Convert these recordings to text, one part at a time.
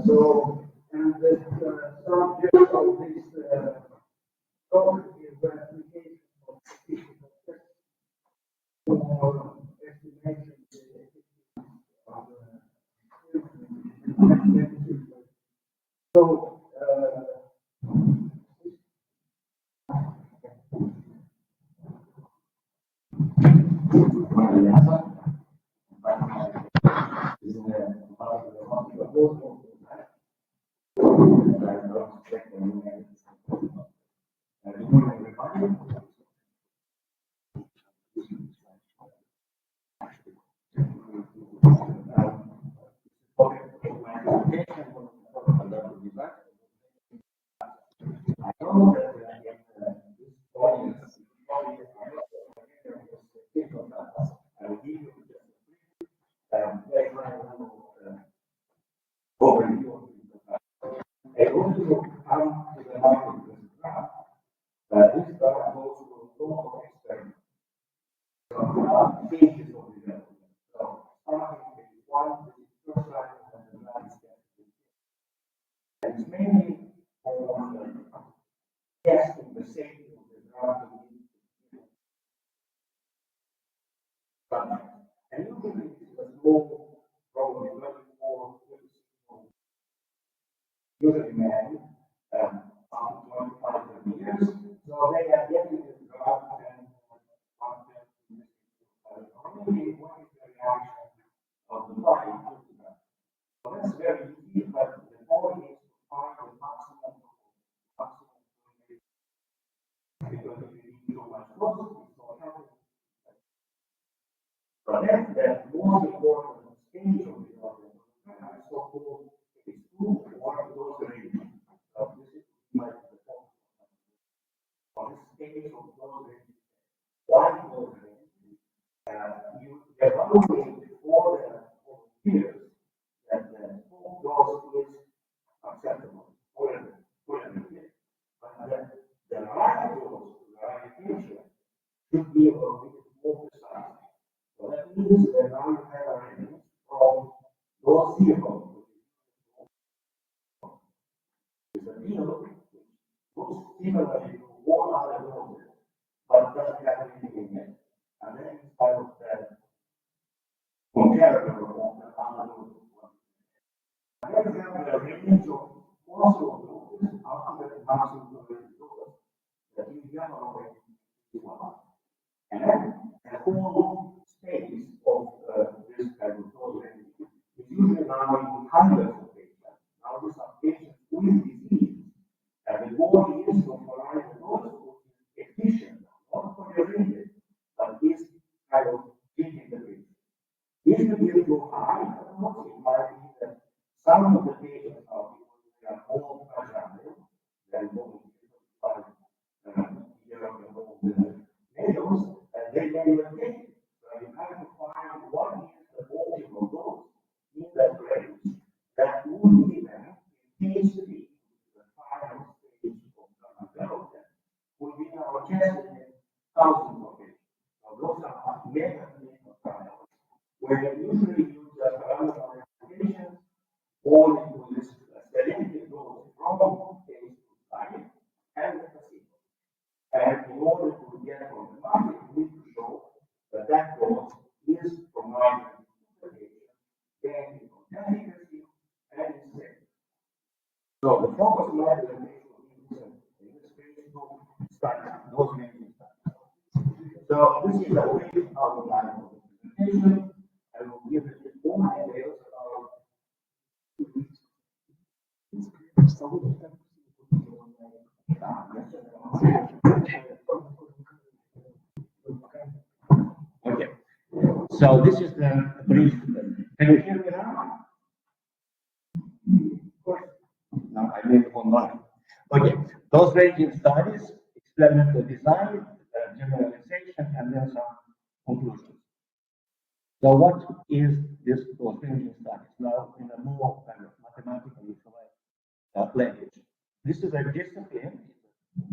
So, and the subject of this talk is the application of statistical tests for estimation of so, it's mainly on testing the safety of the drug and usually it's a small, probably 24 usually men, up to 25 years. So they are getting the drug and only what is the reaction of the body to the drug. So that's very easy, but the point is to find the maximum because if you need too much dose, it's not helpful. But then the most important stage of the problem is so-called phase 2 or dose range. So this is like the point. On this stage of dose range, why dose range? You evaluate for the years that the full dose is acceptable for the year. But the right dose, the right ratio, should be a little bit more precise. So that means that now you have a range from dose 0, which is a needle, which looks similarly to all other doses, but doesn't have anything in it. And then it's part of that comparable of the other doses. And then you have a range of possible doses after the maximum dose that you have already one. And then the whole space of this kind of dose range is usually now in hundreds of patients. Now these are patients with disease, and the goal is to find the dose which is efficient, not for the range, but is kind of treating the patient. If you give too high, it might be that some of the patients are more fragile than more needles, and they may even take it. So you have to find what is the optimal dose in that range that would be then in phase 3, the final stage of drug development, would be now tested in thousands of patients. So those are mega clinical trials where you usually use just randomized patients or you use a selected dose from phase 2 study and the placebo. And in order to get on the market, you need to show that that dose is providing to the patient, gaining on efficacy and is safe. So the focus of the patient in this phase 2 study, those many studies. So this is a brief outline of the presentation. I will give you more details about okay. So this is the brief. Can you hear me now? it online. Okay, those ranging studies, experimental design, generalization, and then some conclusions. So what is this those ranging studies? Now, in a more kind of mathematical language, this is a discipline,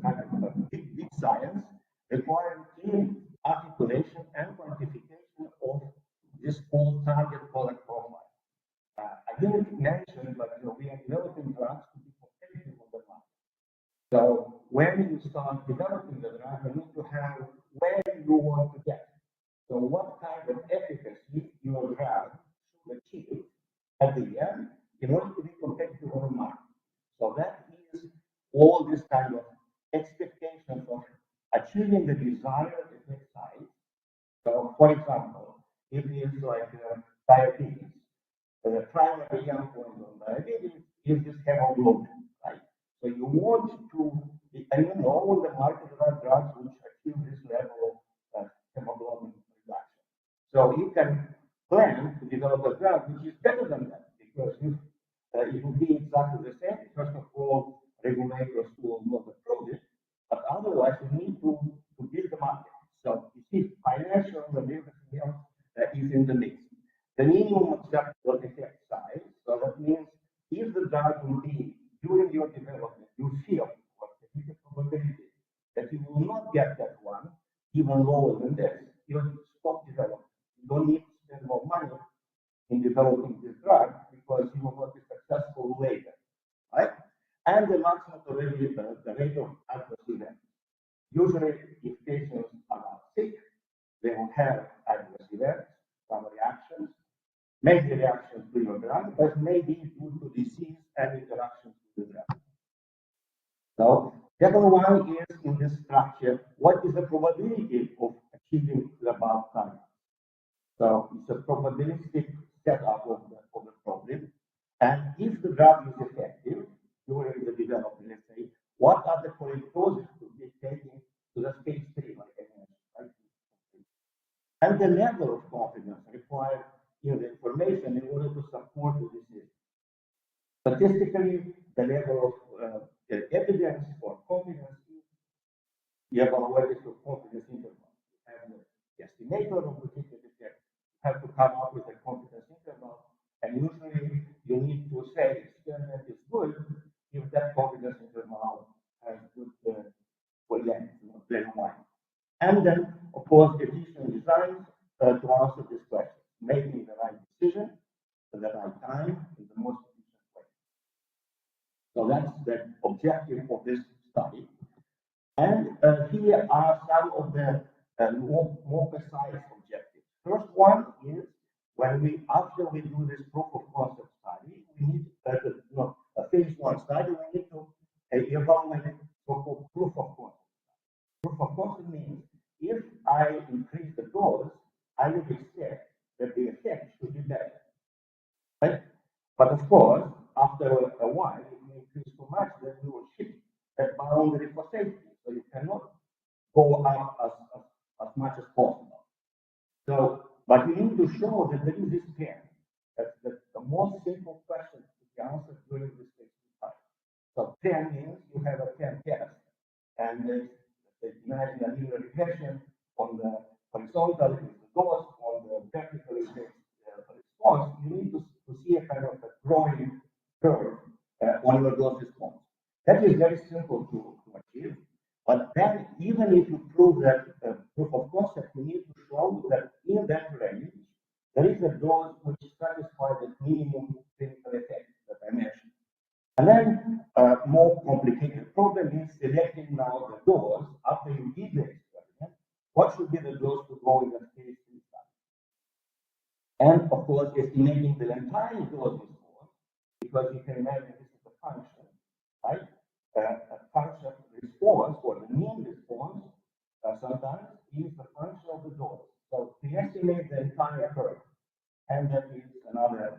kind of a big science, requiring clear articulation and quantification of this whole target product profile. I didn't mention, but we are developing drugs to be competitive on the market. So when you start developing the drug, you need to have where you want to get. So what kind of efficacy your drug should achieve at the end in order to be competitive on the market. So that is all this kind of expectations of achieving the desired effect size. So for example, if it's like diabetes, the primary endpoint on diabetes is this hemoglobin, right? So you want to, and on the market there are drugs which achieve this level of hemoglobin reduction. So you can plan to develop a drug which is better than that, because if it will be exactly the same, first of all, regulators will not approve it, but otherwise you need to build the market. So you see, financial and everything else is in the mix. The minimum acceptable effect size, so that means if the drug will be during your development, you feel what the probability that you will not get that one, even lower than this, you stop development. You don't need to spend more money in developing this drug because you will not be successful later, right? And the maximum tolerability, the rate of adverse events. Usually, if patients are sick, they will have adverse events, some reactions, maybe reactions to your drug, but maybe due to disease and interactions with the drug. So, second one is in this structure, what is the probability of achieving the above target? So, it's a probabilistic setup of the problem. And if the drug is effective during the development, let's say, what are the correctors to be taken to the stage 3, like I mentioned, right? And the level of confidence required in the information in order to support the decision. Statistically, the level of evidence for confidence is the evaluation of confidence interval. You have the estimator of the treatment effect. You have to come up with a confidence interval, and usually you need to say experiment is good if that confidence interval has good length, very wide. And then, of course, efficient design to answer this question, making the right decision at the right time in the most efficient way. So that's the objective of this study. And here are some of the more precise objectives. First one is when after we do this proof of concept study, we need a phase 1 study, we need to evaluate so-called proof of concept. Proof of concept means if I increase the dose, I would expect that the effect should be better. Right? But of course, after a while, if you increase too much, then you will shift that boundary for safety. So you cannot go up as much as possible. So, but you need to show that there is this pair. That's the most simple question to be answered during this phase 2 study. So 10 means you have a 10 test. And imagine a linear regression on the horizontal is the dose, on the vertical is the response. You need to see a kind of a growing curve on your dose response. That is very simple to achieve. But then, even if you prove that proof of concept, you need to show that in that range, there is a dose which satisfies the minimum clinical effect that I mentioned. And then more complicated problem is selecting now the dose after you did the experiment. What should be the dose to go in the phase 3 study? And of course, estimating the entire dose response, because you can imagine this is a function, right? A function response or the mean response sometimes is a function of the dose. So to estimate the entire curve, and that is another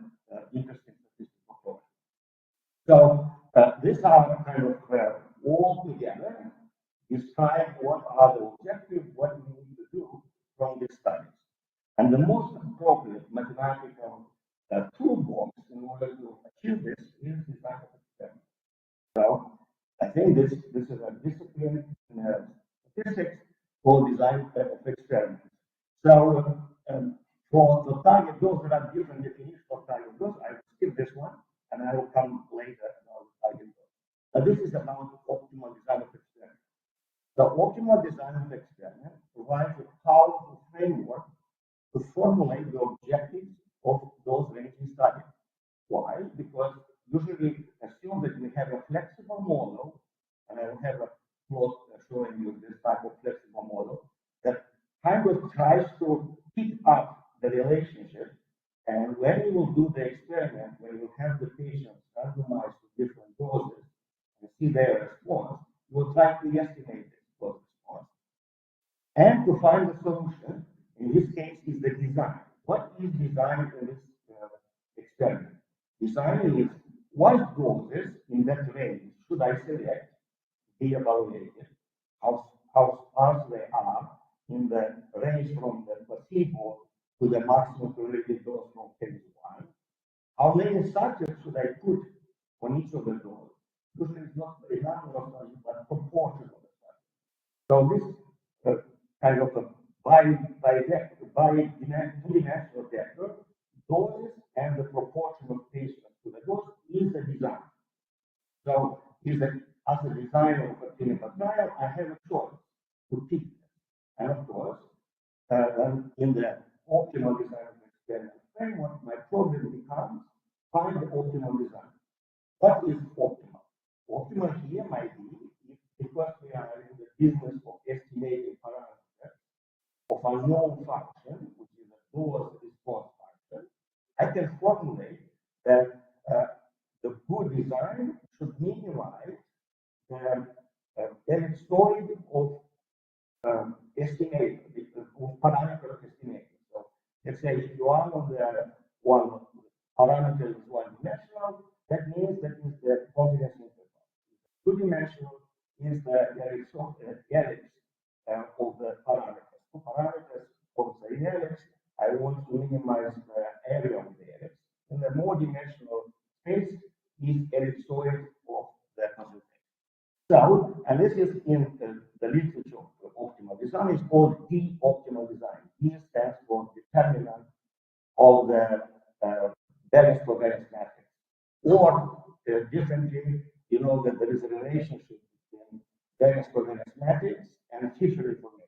interesting statistical problem. So these are kind of all together describe what are the objectives, what we need to do from these studies. And the most appropriate mathematical toolbox in order to achieve this is design of experiment. again, this is a discipline in statistics called design of experiments. So for the target dose, there are different definitions for target dose. I will skip this one, and I will come later about target dose. This is about optimal design of experiment. The optimal design of experiment provides a powerful framework to formulate the objectives of those ranging studies. Why? Because usually assume that we have a flexible model, and I will have a plot showing you this type of flexible model that kind of tries to keep up the relationship. And when you will do the experiment, when you have the patients randomized to different doses and see their response, you will try to estimate this response. And to find the solution, in this case, is the design. What is design in this experiment? Design is what doses in that range should I select, be evaluated, how sparse they are in the range from the placebo to the maximum tolerated dose from phase 1. How many subjects should I put on each of the doses? Usually it's not a number of subjects, but proportion of the subjects. So this kind of a two-dimensional vector, doses and the proportion of patients to the dose is the design. So as a designer of a clinical trial, I have a choice to pick this. And of course, in the optimal design of the experiment framework, my problem becomes find the optimal design. What is optimal? Optimal here might be because we are in the business of estimating parameters of a known function, which is a dose response function. I can formulate that the good design should minimize the ellipsoid of estimation, of parameter estimation. So let's say if you are on the one parameter is one dimensional, that means that is the confidence interval. Two dimensional is the ellipse of the parameters. Two parameters of the ellipse, I want to minimize the area of the ellipse. In the more dimensional space is ellipsoid of the concentration. So, and this is in the literature of optimal design, is called D optimal design. D stands for determinant of the variance covariance matrix. Or differently, you know that there is a relationship between variance covariance matrix and Fisher information.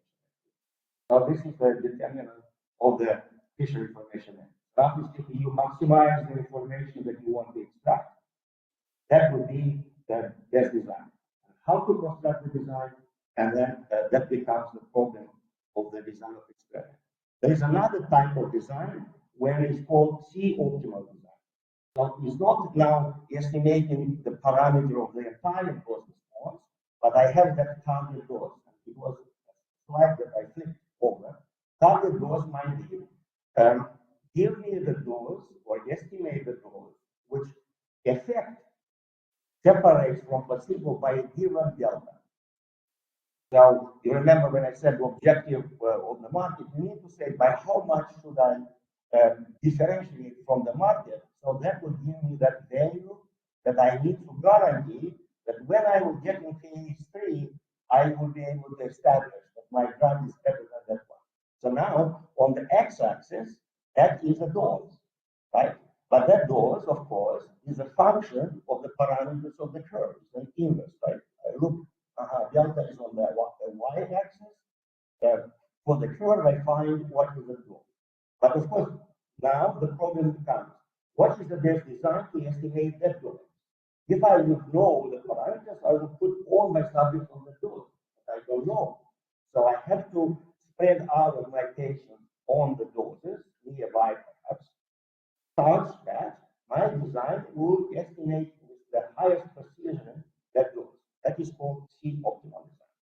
So this is the determinant of the Fisher information. Roughly speaking, you maximize the information that you want to extract. That would be the best design. How to construct the design, and then that becomes the problem of the design of experiment. There is another type of design where it's called C optimal design. So it's not now estimating the parameter of the entire dose response, but I have that target dose. It was a slide that I flipped over. Target dose might be give me the dose or estimate the dose which effect separates from placebo by a given delta. So you remember when I said the objective of the market, you need to say by how much should I differentiate from the market. So that will give me that value that I need to guarantee that when I will get in phase 3, I will be able to establish that my drug is better than that one. So now on the x-axis, that is a dose, right? But that dose, of course, is a function of the parameters of the curve. It's an inverse, right? I look, delta is on the y-axis. For the curve, I find what is the dose. But of course, now the problem becomes, what is the best design to estimate that dose? If I would know the parameters, I would put all my subjects on the dose. But I don't know. So I have to spread out my patients on the doses, nearby perhaps, such that my design will estimate with the highest precision that dose. That is called C optimal design.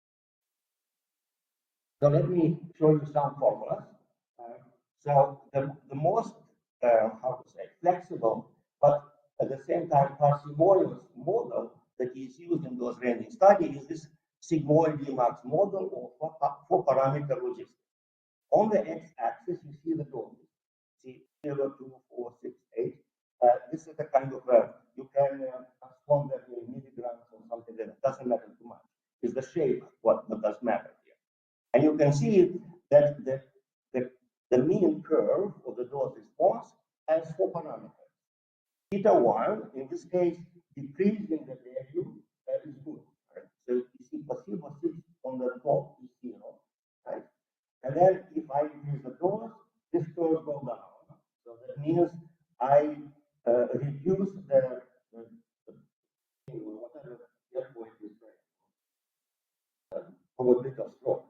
So let me show you some formulas. So the most, flexible, but at the same time parsimonious model that is used in those ranging studies is this sigmoid Max model of four parameter logistics. On the x-axis, you see the doses. See 0, 2, 4, 6, 8. This is the kind of you can transform them in milligrams and something like that. Doesn't matter too much. It's the shape what does matter here. And you can see that the mean curve of the dose response has 4 parameters. Theta 1, in this case, decreasing the value is good. Right? So you see placebo sits on the top is 0. Right? And then if I increase the dose, this curve goes down. So that means I reduce the whatever endpoint is there, probability of stroke.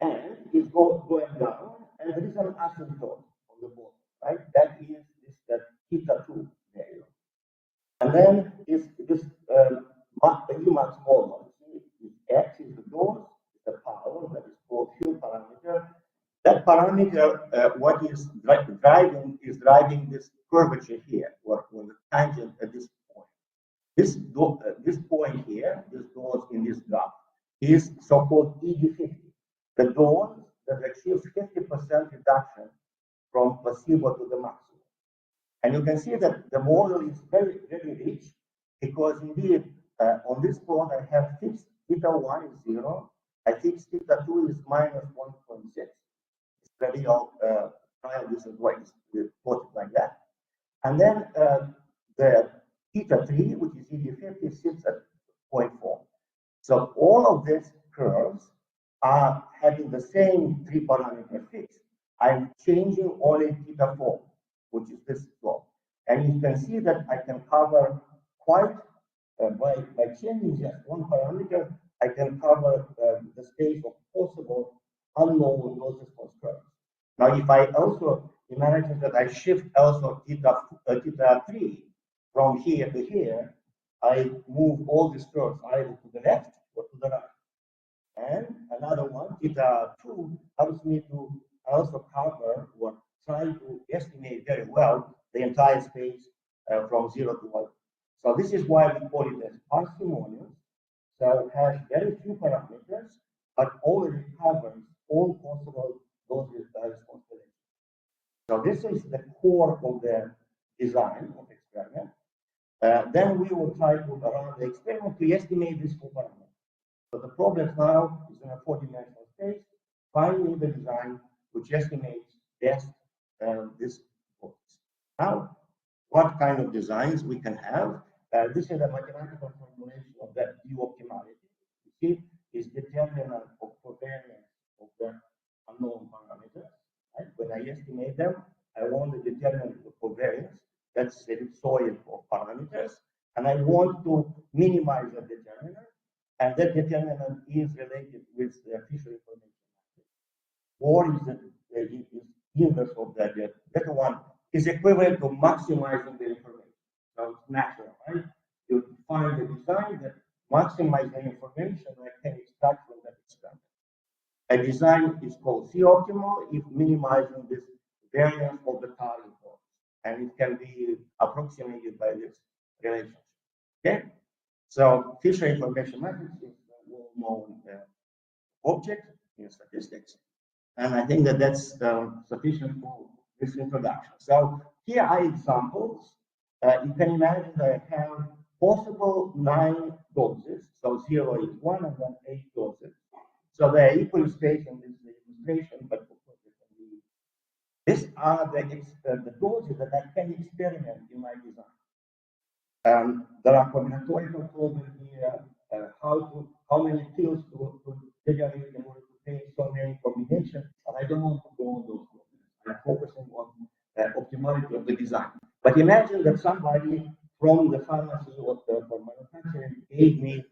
And it's going down, and there is an asymptote on the bottom, right? That is that theta 2 value. And then is this Emax model. X is the dose, the power that is called field parameter. That parameter, what is driving this curvature here, or the tangent at this point. This point here, this dose in this graph, is so-called ED50. The dose that achieves 50% reduction from placebo to the maximum. And you can see that the model is very, very rich, because indeed, on this plot, I have fixed theta 1 is 0. I fixed theta 2 is minus 1.6. It's the real trial disadvantage. We plot it like that. And then the theta 3, which is ED50, sits at 0.4. So all of these curves are having the same 3 parameter fix. I'm changing only theta 4, which is this plot. And you can see that I can cover quite, by changing just one parameter, I can cover the space of possible unknown dose response curves. Now, if I also imagine that I shift also theta 3 from here to here, I move all these curves either to the left or to the right. And another one, theta 2, helps me to also cover or try to estimate very well the entire space from 0 to 1. So this is why we call it as parsimonious. So it has very few parameters, but already covers all possible dose response predictions. So this is the core of the design of experiment. Then we will try to run the experiment to estimate these 4 parameters. So the problem now is in a 4-dimensional space, finding the design which estimates best this dose. Now, what kind of designs we can have? This is a mathematical formulation of that view optimality. You see, is determinant of covariance of the unknown parameters. Right? When I estimate them, I want the determinant of covariance. That's the ellipsoid of parameters, and I want to minimize the determinant, and that determinant is related with the Fisher information matrix. Or is the inverse of that? The better one is equivalent to maximizing the information. So it's natural, right? You find the design that maximizes the information I can extract from that experiment. A design is called C-optimal if minimizing this variance of the target dose, and it can be approximated by this relationship. Okay, so Fisher information matrix is a well-known object in statistics, and I think that that's sufficient for this introduction. So here are examples. You can imagine that I have possible 9 doses. So 0 is 1 and then 8 doses. So they're equally spaced in this illustration, but of course they can be. These are the doses that I can experiment in my design. There are combinatorial problems here, how many pills to generate in order to take so many combinations, but I don't want to go on those problems. I'm focusing on optimality of the design. But imagine that somebody from the pharmacy or for manufacturing gave me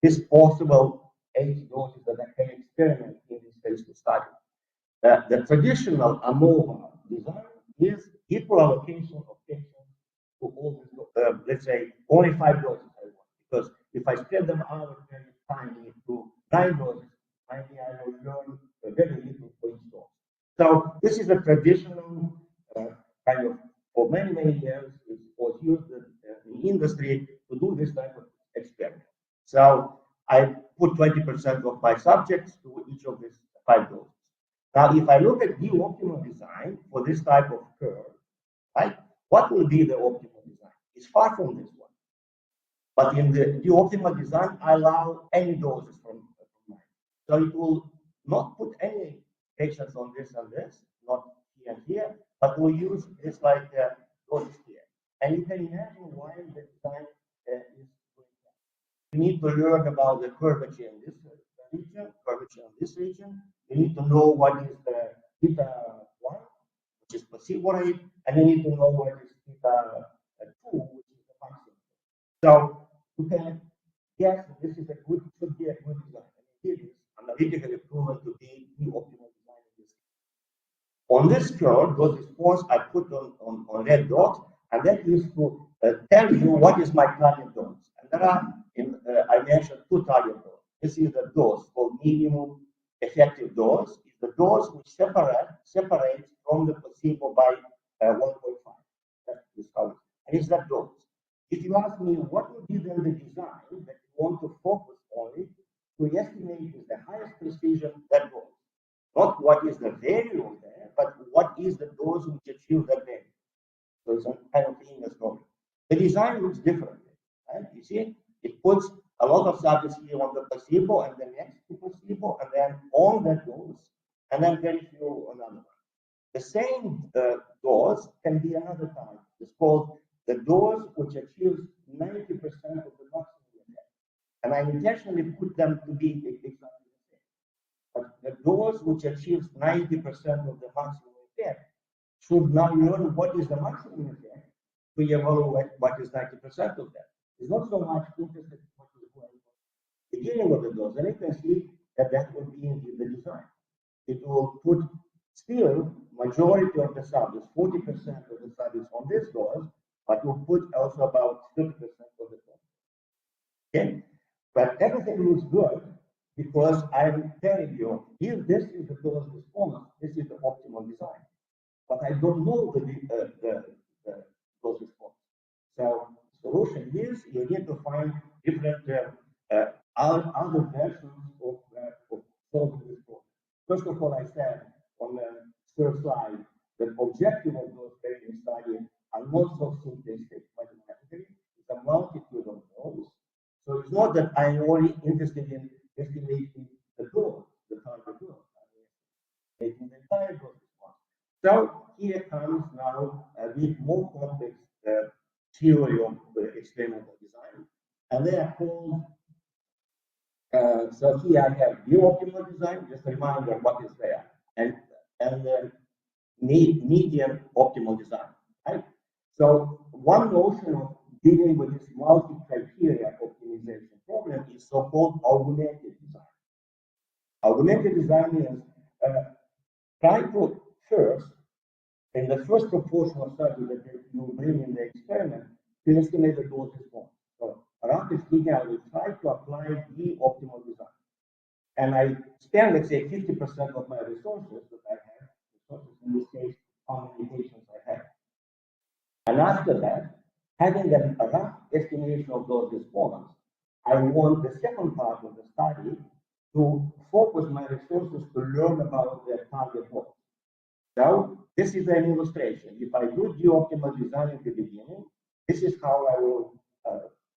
this possible 8 doses that I can experiment in this phase 2 study. The traditional ANOVA design is equal allocation of patients to all these, let's say, only 5 doses I want. Because if I spread them out very tiny to 9 doses, maybe I will learn very little for each dose. So this is a traditional kind of, for many, many years, it was used in the industry to do this type of experiment. So I put 20% of my subjects to each of these 5 doses. Now, if I look at the optimal design for this type of curve, right, what will be the optimal design? It's far from this one. But in the optimal design, I allow any doses from mine. So it will not put any patients on this and this, not here and here, but we'll use this like doses here. And you can imagine why the design is going on. You need to learn about the curvature in this region, curvature in this region. You need to know what is the theta 1, which is placebo rate, and you need to know what is theta 2, which is the maximum. So you can guess this is a good, should be a good design. And it is analytically proven to be the optimal design in this. On this curve, those response I put on red dot, and that is to tell you what is my target dose. And there are, I mentioned 2 target doses. This is the dose called minimum effective dose. Is the dose which separates from the placebo by 1.5. That is how it is. And it's that dose. If you ask me what would be then the design that you want to focus on it, to estimate is the highest precision that dose. Not what is the value there, but what is the dose which achieves that value. So it's a kind of linear story. The design looks different, right? You see, it puts a lot of subjects here on the placebo and then next to placebo, and then on that dose, and then very few on another one. The same dose can be another type. It's called the dose which achieves 90% of the maximum effect. And I intentionally put them to be exactly the same. But the dose which achieves 90% of the maximum effect should now learn what is the maximum effect to evaluate what is 90% of that. It's not so much interested in what is going on beginning of the dose, and you can see that that will be in the design. It will put still majority of the subjects, 40% of the subjects on this dose, but will put also about 30% of the dose. Okay, but everything looks good because I'm telling you, if this is the dose response, this is the optimal design. But I don't know the dose response. So solution is you need to find different other versions of solving this problem. First of all, I said on the third slide that objective of those training studies are not so simplistic mathematically. It's a multitude of those. So it's not that I'm only interested in estimating the dose, the target dose. I'm estimating the entire dose response. So here comes now a bit more complex theory of experimental design, and they are called. So here I have the optimal design. Just a reminder what is there, and median optimal design. Right. So one notion of dealing with this multi-criteria optimization problem is so-called augmented design. Augmented design is try to first, in the first proportional study that you bring in the experiment, to estimate the dose response. So roughly speaking, I will try to apply the optimal design. And I spend, let's say, 50% of my resources that I have, resources in this case, how many patients I have. And after that, having a rough estimation of those response, I want the second part of the study to focus my resources to learn about the target dose. So this is an illustration. If I do the optimal design at the beginning, this is how I will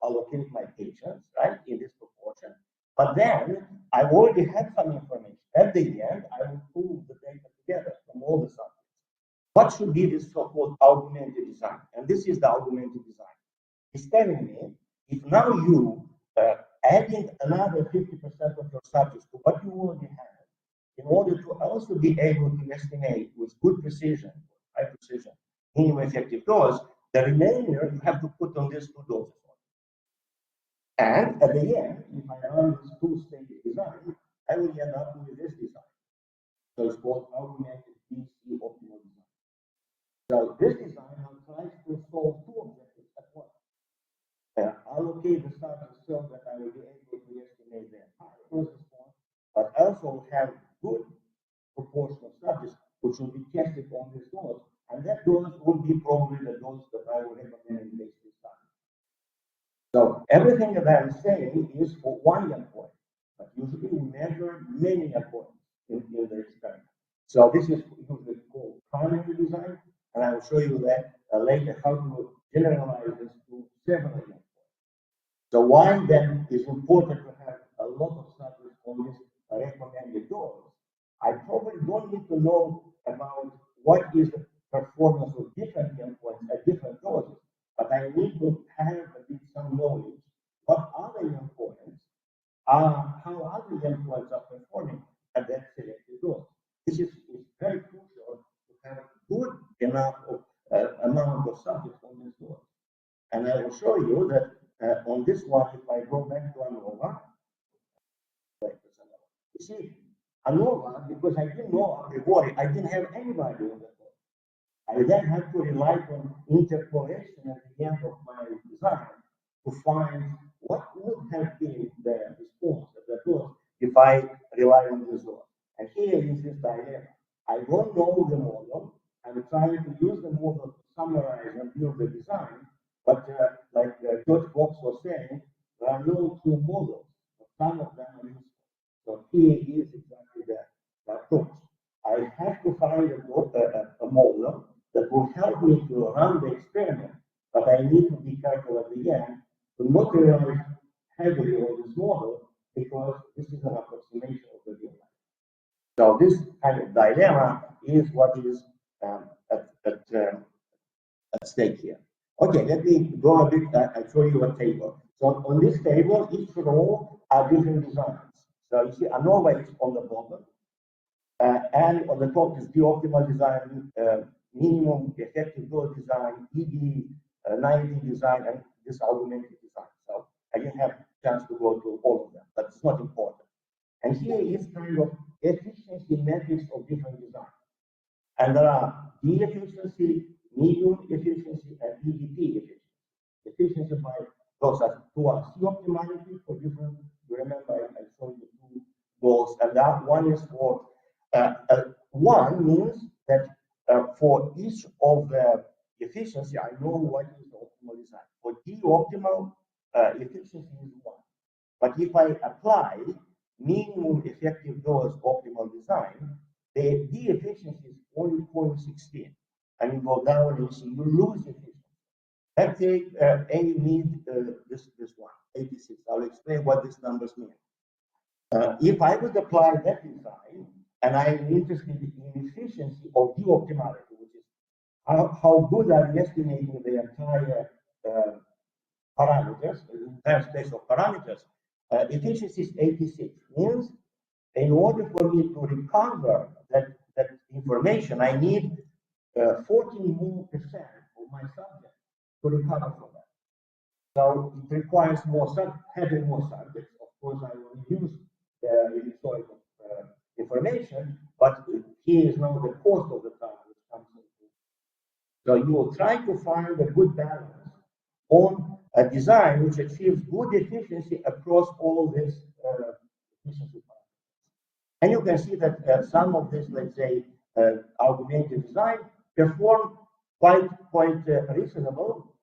allocate my patients, right, in this proportion. But then I already have some information. At the end, I will pull the data together from all the subjects. What should be this so-called augmented design? And this is the augmented design. It's telling me if now you adding another 50% of your subjects to what you already have, in order to also be able to estimate with good precision, high precision, minimum effective dose, the remainder you have to put on these 2 doses. And at the end, if I run this 2-stage design, I will end up with this design. So it's called augmented DC optimal design. So this design now tries to solve 2 objectives at once. Allocate the subjects so that I will be able to estimate the entire dose response, but also have good proportion of subjects which will be tested on this dose, and that dose will be probably the dose that I will recommend in phase 3 study. So everything that I'm saying is for one endpoint, but usually we measure many endpoints in the experiment. So this is usually called primary design, and I will show you that later how to generalize this to several endpoints. So why then is important to have a lot of subjects on this recommended dose? I probably don't need to know about what is the performance of different endpoints at different doses, but I need to have a bit some knowledge what other endpoints are, how other endpoints are performing at that selected dose. This is very crucial to have good enough of, amount of subjects on this dose. And I will show you that on this one, if I go back to ANOVA, you see, ANOVA, because I didn't know a priori, I didn't have anybody on that dose. I then had to rely on interpolation at the end of my design to find what would have been the response of the dose if I rely on this dose. And here is this dilemma. I don't know the model. I'm trying to use the model to summarize and build the design. But like George Fox was saying, there are no two models, but some of them are useful. So here is exactly the approach. I have to find a model that will help me to run the experiment, but I need to be careful at the end to not rely heavily on this model because this is an approximation of the real life. So this kind of dilemma is what is at stake here. Okay, let me go a bit and show you a table. So on this table, each row are different designs. So you see ANOVA is on the bottom, and on the top is the optimal design, minimum effective dose design, ED90 design, and this augmented design. So I didn't have a chance to go through all of them, but it's not important. And here is kind of efficiency metrics of different designs. And there are D efficiency, medium efficiency, and EDP efficiency. Efficiency by those are two are C optimality for different. You remember I showed you two goals, and that one is for one means that for each of the efficiency, I know what is the optimal design. For D optimal efficiency is one, but if I apply minimum effective dose optimal design, the D efficiency is only 0.16, and you go down and you lose efficiency. Let's take A mid this one, 86. I'll explain what these numbers mean. If I would apply that design, and I'm interested in efficiency of D optimality, which is how good are you estimating the entire parameters, the entire space of parameters, efficiency is 86. Means in order for me to recover that information, I need 14 more percent of my subject to recover from that. So it requires having more subjects. Of course, I will use the historical information, but here is now the cost of the time which comes into. So you will try to find a good balance on a design which achieves good efficiency across all these efficiency parameters. And you can see that some of this, let's say, augmented design perform quite reasonable.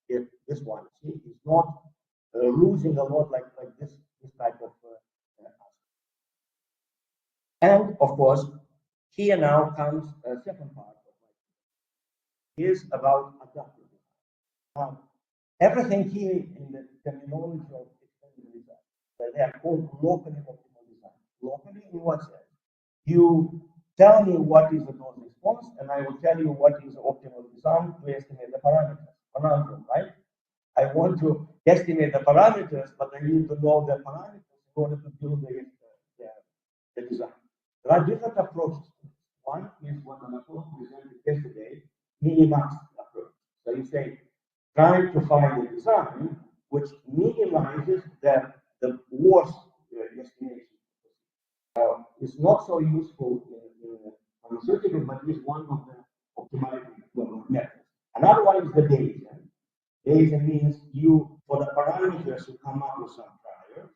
If this one, see, is not losing a lot like this type of and of course, here now comes a second part of my is about adaptive design. Everything here in the terminology of extended design, they are called locally optimal design. Locally, in what sense? You tell me what is the dose response, and I will tell you what is the optimal design to estimate the parameters. Conundrum, right? I want to estimate the parameters, but I need to know the parameters in order to build the design. There are different approaches. One is what Anatol presented yesterday, minimax approach. So you say, try to find a design which minimizes the worst estimation. It's not so useful in pharmaceutical, but it's one of the optimality methods. Another one is the Bayesian. Bayesian means for the parameters, you come up with some priors,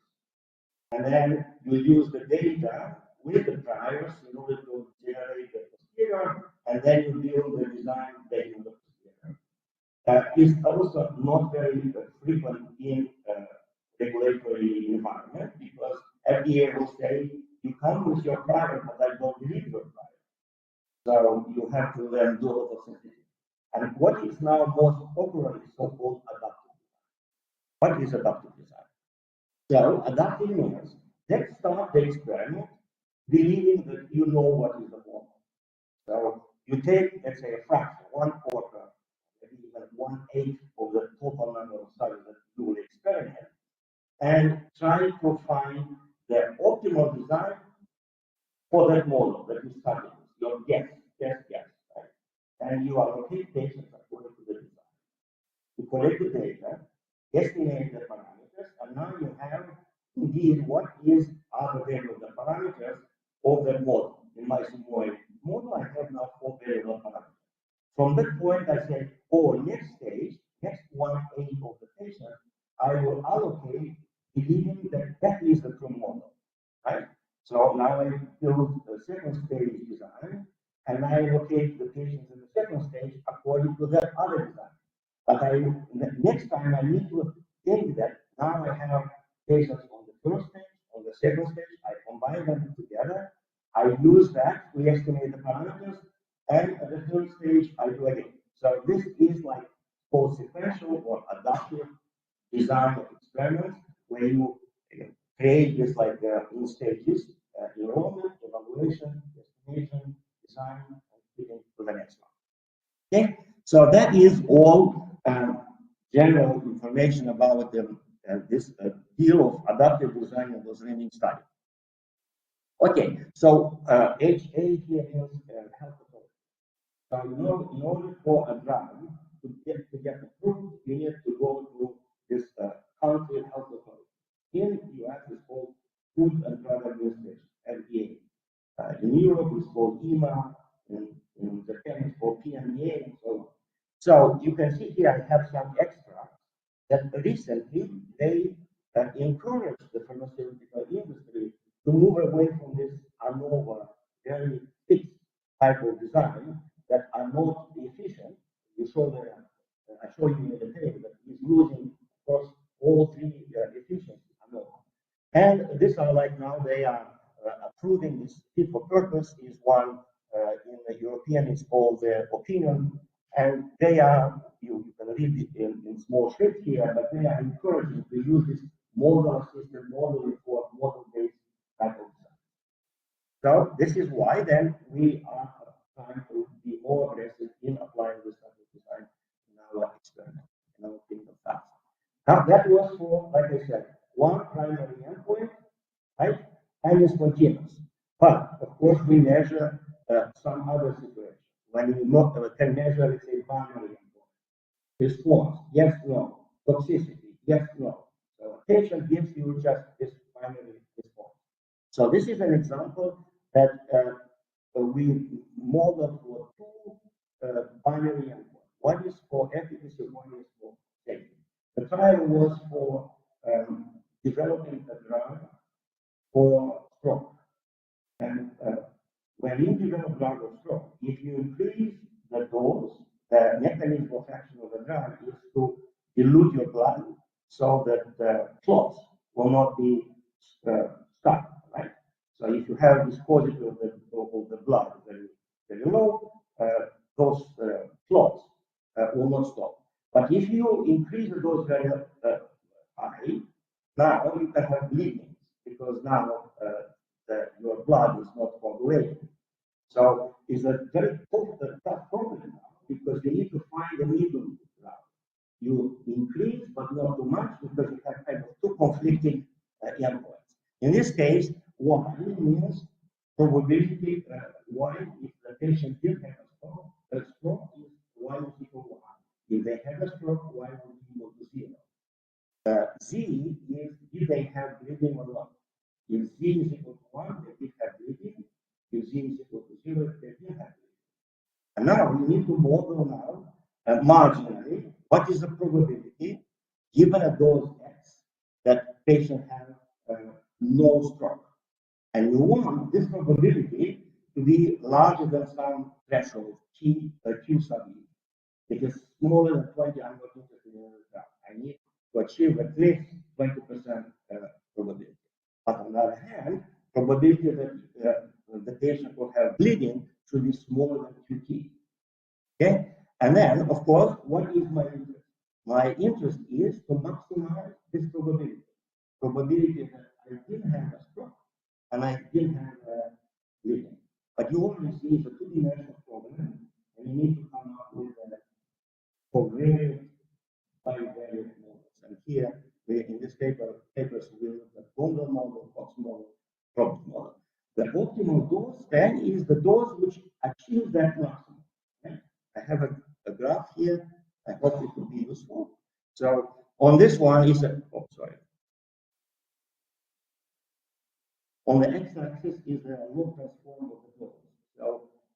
and then you use the data with the priors in order to generate the posterior, and then you build the design based on the posterior. It's also not very frequent in regulatory environment because FDA will say, you come with your prior, but I don't believe your prior. So you have to then do a lot of synthesis. And what is now most popular is so-called adaptive. What is adaptive design? So adaptive means let's start the experiment believing that you know what is the model. So you take, let's say, a fraction, 1/4, maybe even 1/8 of the total number of studies that you will experiment, and try to find the optimal design for that model that you studied. Your guess, right? And you allocate patients according to the design. You collect the data, estimate the parameters, and now you have indeed what are the value of the parameters of the model. In my simulated model, I have now 4 variable parameters. From that point, I said, for next stage, next 1/8 of the patient, I will allocate believing that that is the true model, right? So now I build the second stage design, and I allocate the patients in the second stage according to that other design. But next time I need to think that now I have patients on the first stage, on the second stage, I combine them together. I use that to estimate the parameters, and at the third stage, I do again. So this is like both sequential or adaptive design of experiments where you create this like in stages, enrollment, evaluation, estimation, design, and fitting to the next one. Okay, so that is all general information about this deal of adaptive design of those learning studies. Okay, so HA here is health authority. So in order for a drug to get approved, you need to go to this country health authority. In the US, it's called Food and Drug Administration, FDA. In Europe, it's called EMA. In Japan, it's called PMDA, and so on. So you can see here, I have some extracts that recently they encouraged the pharmaceutical industry to move away from this ANOVA, very fixed type of design that are not efficient. You saw the, I showed you in the table that is losing, of course, all three efficiency ANOVA. And these are like now they are approving this fit for purpose is one in the European, it's called the opinion, and they are, you can read it in small script here, but they are encouraging to use this model system, model report, model-based type of design. So this is why then we are trying to be more aggressive in applying this type of design in our experiment, in our clinical trials. Now that was for, like I said, one primary endpoint, right? And it's continuous. But of course, we measure some other situations. When you can measure, let's say, binary endpoint, response, yes, no, toxicity, yes, no. So a patient gives you just this binary response. So this is an example that we model for two binary endpoints. One is for efficacy, one is for safety. The trial was for developing a drug for stroke. And when you develop drug for stroke, if you increase the dose, the mechanism of action of the drug is to dilute your blood so that the clots will not be stuck, right? So if you have viscosity of the blood very low, those clots will not stop. But if you increase the dose very high, now you can have bleeding because now your blood is not coagulating. So it's a very tough problem now because you need to find a middle ground. You increase, but not too much because you have kind of two conflicting endpoints. In this case, Y means probability Y if the patient did have a stroke is Y is equal to 1. If they have a stroke, Y will be equal to 0. Z is if they have bleeding or not. If Z is equal to 1, they did have bleeding. If Z is equal to 0, they didn't have bleeding. And now we need to model now marginally what is the probability given a dose X that patient have no stroke. And you want this probability to be larger than some threshold, Q sub E. If it's smaller than 20, I'm not interested in the graph. I need to achieve at least 20% probability. But on the other hand, probability that the patient will have bleeding should be smaller than QT. Okay? And then, of course, what is my interest? my interest is to maximize this probability that I didn't have a stroke and I didn't have a bleeding. But you always see it's a two-dimensional problem, and you need to come up with a covariant bivariate models. And here, in this papers, we look at Gondor model, Fox model, Probst model. The optimal dose then is the dose which achieves that maximum. Okay? I have a graph here. I hope it will be useful. So on this one is on the x-axis is the log transform of the dose. So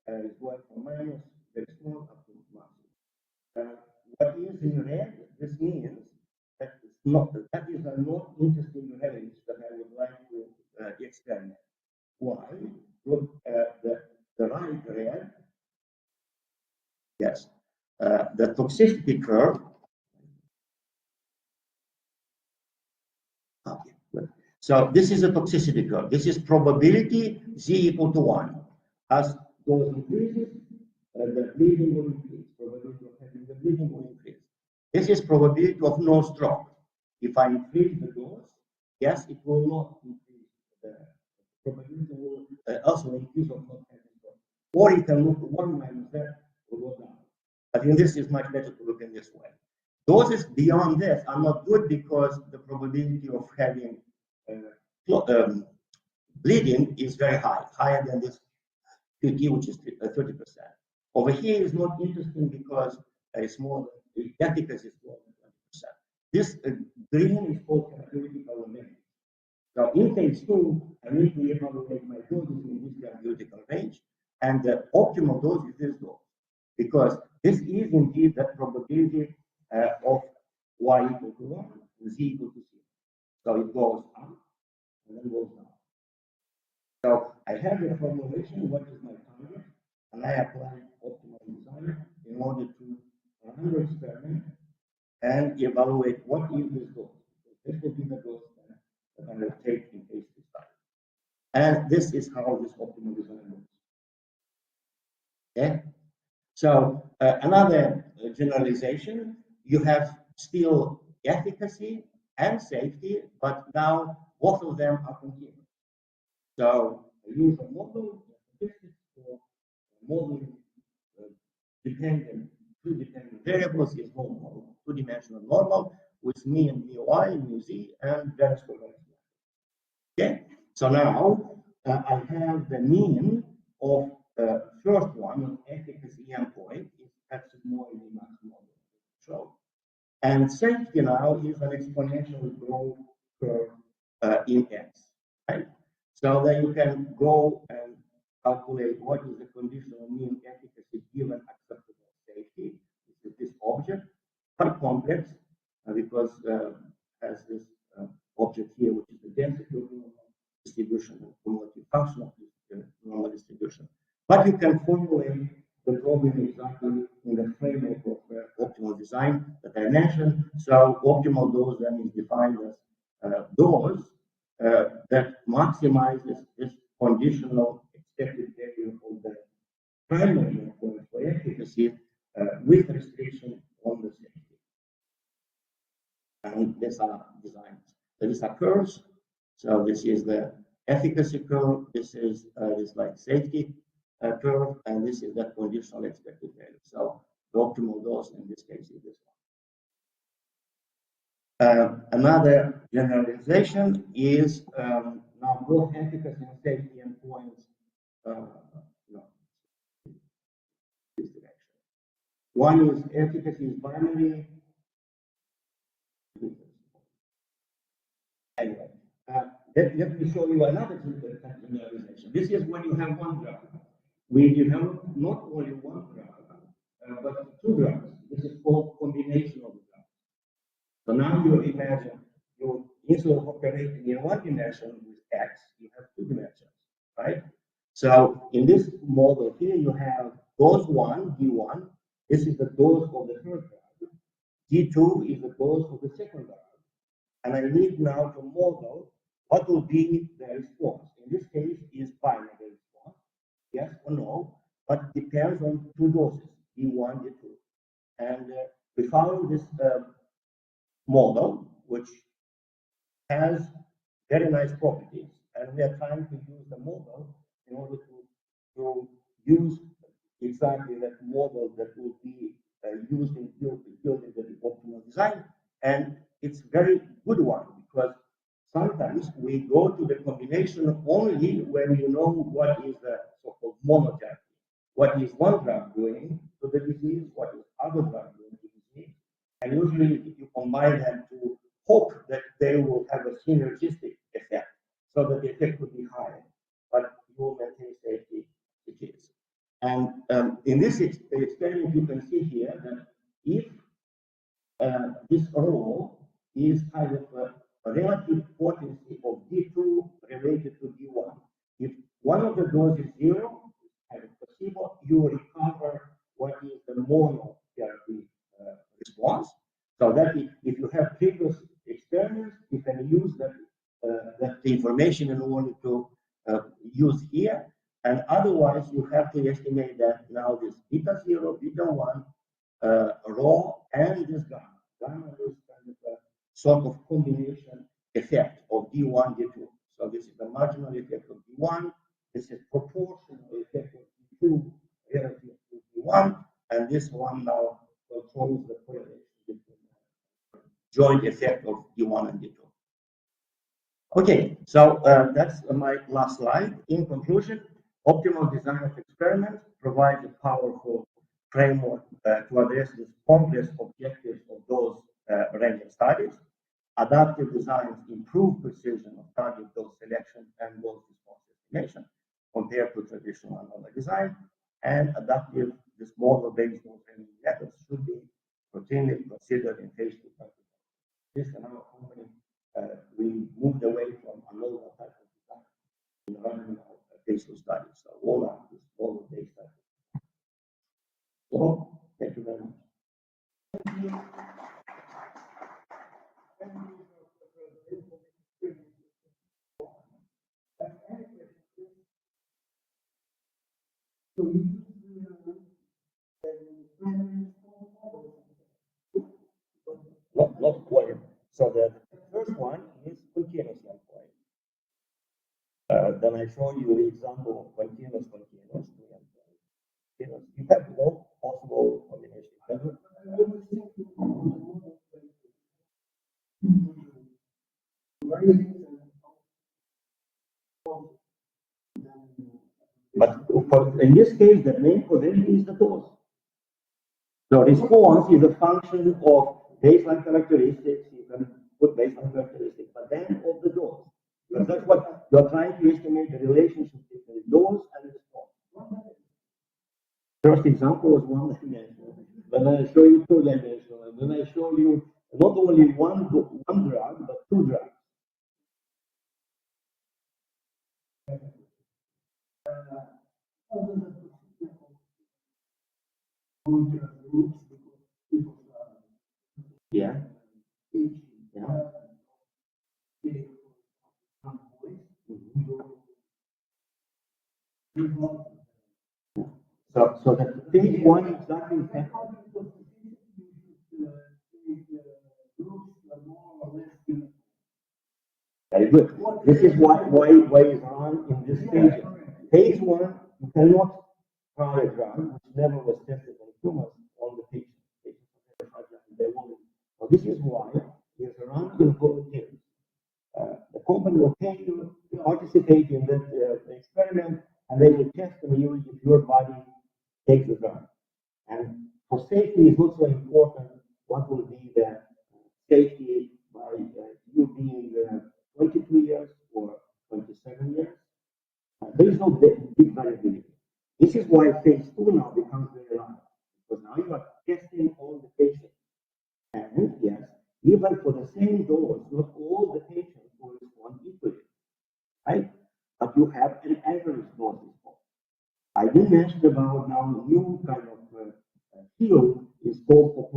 it's going from minus very small up to maximum. What is in red? This means that that is a not interesting range that I would like to experiment. Why? Look at the right red. Yes, the toxicity curve. Okay, good. So this is a toxicity curve. This is probability z equal to 1. As dose increases, the bleeding will increase. Probability of having the bleeding will increase. This is probability of no stroke. If I increase the dose, yes, it will not increase. The probability will also increase of not having stroke. Or you can look at 1 minus that will go down. I think this is much better to look in this way. Doses beyond this are not good because the probability of having bleeding is very high, higher than this QT, which is 30%. Over here is not interesting because it's more, the efficacy is more than 20%. This green is called therapeutical range. So in phase 2, I need to evaluate my doses in this therapeutical range, and the optimal dose is this dose, because this is indeed the probability of y equal to 1 and z equal to 0. So it goes up and then goes down. So I have the formulation, what is my target, and I apply optimal design in order to run the experiment and evaluate what is this dose. This will be the dose that I will take in phase 2 study. And this is how this optimal design works. Okay? So another generalization, you have still efficacy and safety, but now both of them are continuous. So I use a model, statistics for modeling two-dependent variables is normal, two-dimensional normal with mean mu mu z, and various correlation. Okay, so now I have the mean of first one, efficacy endpoint, is actually more in the maximum control. And safety now is an exponential growth curve in x, right? So then you can go and calculate what is the conditional mean efficacy given acceptable safety. This object, quite complex, because has this object here, which is the density of the distribution and cumulative function of the normal distribution. But you can formulate the problem exactly in the framework of optimal design that I mentioned. So optimal dose then is defined as dose that maximizes this conditional expected value of the primary endpoint for efficacy with restriction on the safety. And these are designs. So these are curves. So this is the efficacy curve. This is this like safety curve, and this is that conditional expected value. So the optimal dose in this case is this one. Another generalization is now both efficacy and safety endpoints. This direction. One is efficacy is binary. Anyway, let me show you another generalization. This is when you have one drug. We develop not only one drug, but two drugs. This is called combination of the drugs. So now you imagine you instead of operating in one dimension with X, you have two dimensions, right? So in this model here, you have dose 1, D1. This is the dose of the first drug. D2 is the dose of the second drug. And I need now to model what will be the response. In this case, is binary response, yes or no, but it depends on two doses, D1, D2. And we found this model which has very nice properties, and we are trying to use the model in order to use exactly that model that will be used in building the optimal design. And it's a very good one because sometimes we go to the combination only when you know what is the so-called monotherapy, what is one drug doing to the disease, what is other drug doing to the disease, and usually you combine them to hope that they will have a synergistic effect so that the effect will be higher, but you will maintain safety it is. And in this experiment, you can see here that if this row is kind of a relative potency of D2 related to D1. If one of the doses is zero, kind of placebo, you recover what is the monotherapy response. So that if you have previous experiments, you can use that information in order to use here. And otherwise, you have to estimate that now this beta 0, beta 1, raw, and this gamma. Gamma is kind of a sort of combination effect of D1, D2. So this is the marginal effect of D1. This is proportional effect of D2 relative to D1. And this one now controls the correlation between the joint effect of D1 and D2. Okay, so that's my last slide. In conclusion, optimal design of experiments provides a powerful framework to address the complex objectives of those ranging studies. Adaptive designs improve precision of target dose selection and dose response estimation compared to traditional analog design. And adaptive, this model-based dose ranging methods should be routinely considered in phase 2 practice. This in our company, we moved away from analog type of design in running our phase 2 studies. So all of this model-based studies. So, thank you very much. Not quite. So the first one is continuous endpoint. Then I show you the example of continuous. You have no possible combination. But in this case, the main position is the dose. The response is a function of baseline characteristics. You can put baseline characteristics, but then of the dose. Because that's what you're trying to estimate the relationship between dose and response. First example was one dimensional. Then I show you two dimensional, and then I show you not only one drug, but two drugs. Yeah. Yeah. So the phase 1 exactly. Very good. This is why is on in this stage. Phase 1, you cannot try a drug which never was tested on humans on the patient. So this is why it's around in volunteers. The company will pay you to participate in the experiment, and they will test on you if your body takes the drug. And for safety, it's also important what will be the safety by you being 22 years or 27 years. There is no big variability. This is why phase 2 now becomes very large, because now you are testing all the patients. And yes, even for the same dose, not all the patients will respond equally, right? But you have an average dose response. I did mention about now new kind of field is called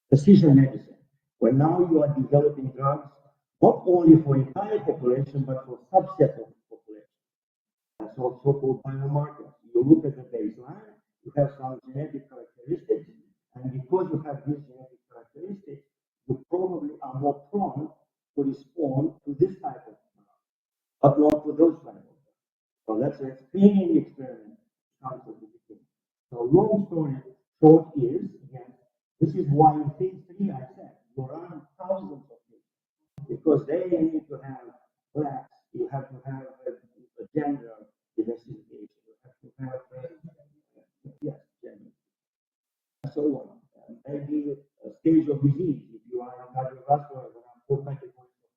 precision medicine, where now you are developing drugs not only for entire population, but for subset of population. That's so-called biomarkers. You look at the baseline, you have some genetic characteristics, and because you have these genetic characteristics, characteristics, you probably are more prone to respond to this type of but not to those type of. So that's an screening experiment comes at the beginning. So long story short is, again, this is why in phase 3 I said you run thousands of patients because they need to have blacks, you have to have a gender diversification, you have to have yes, gender, so on. Maybe a stage of disease. If you are in cardiovascular, there are four categories of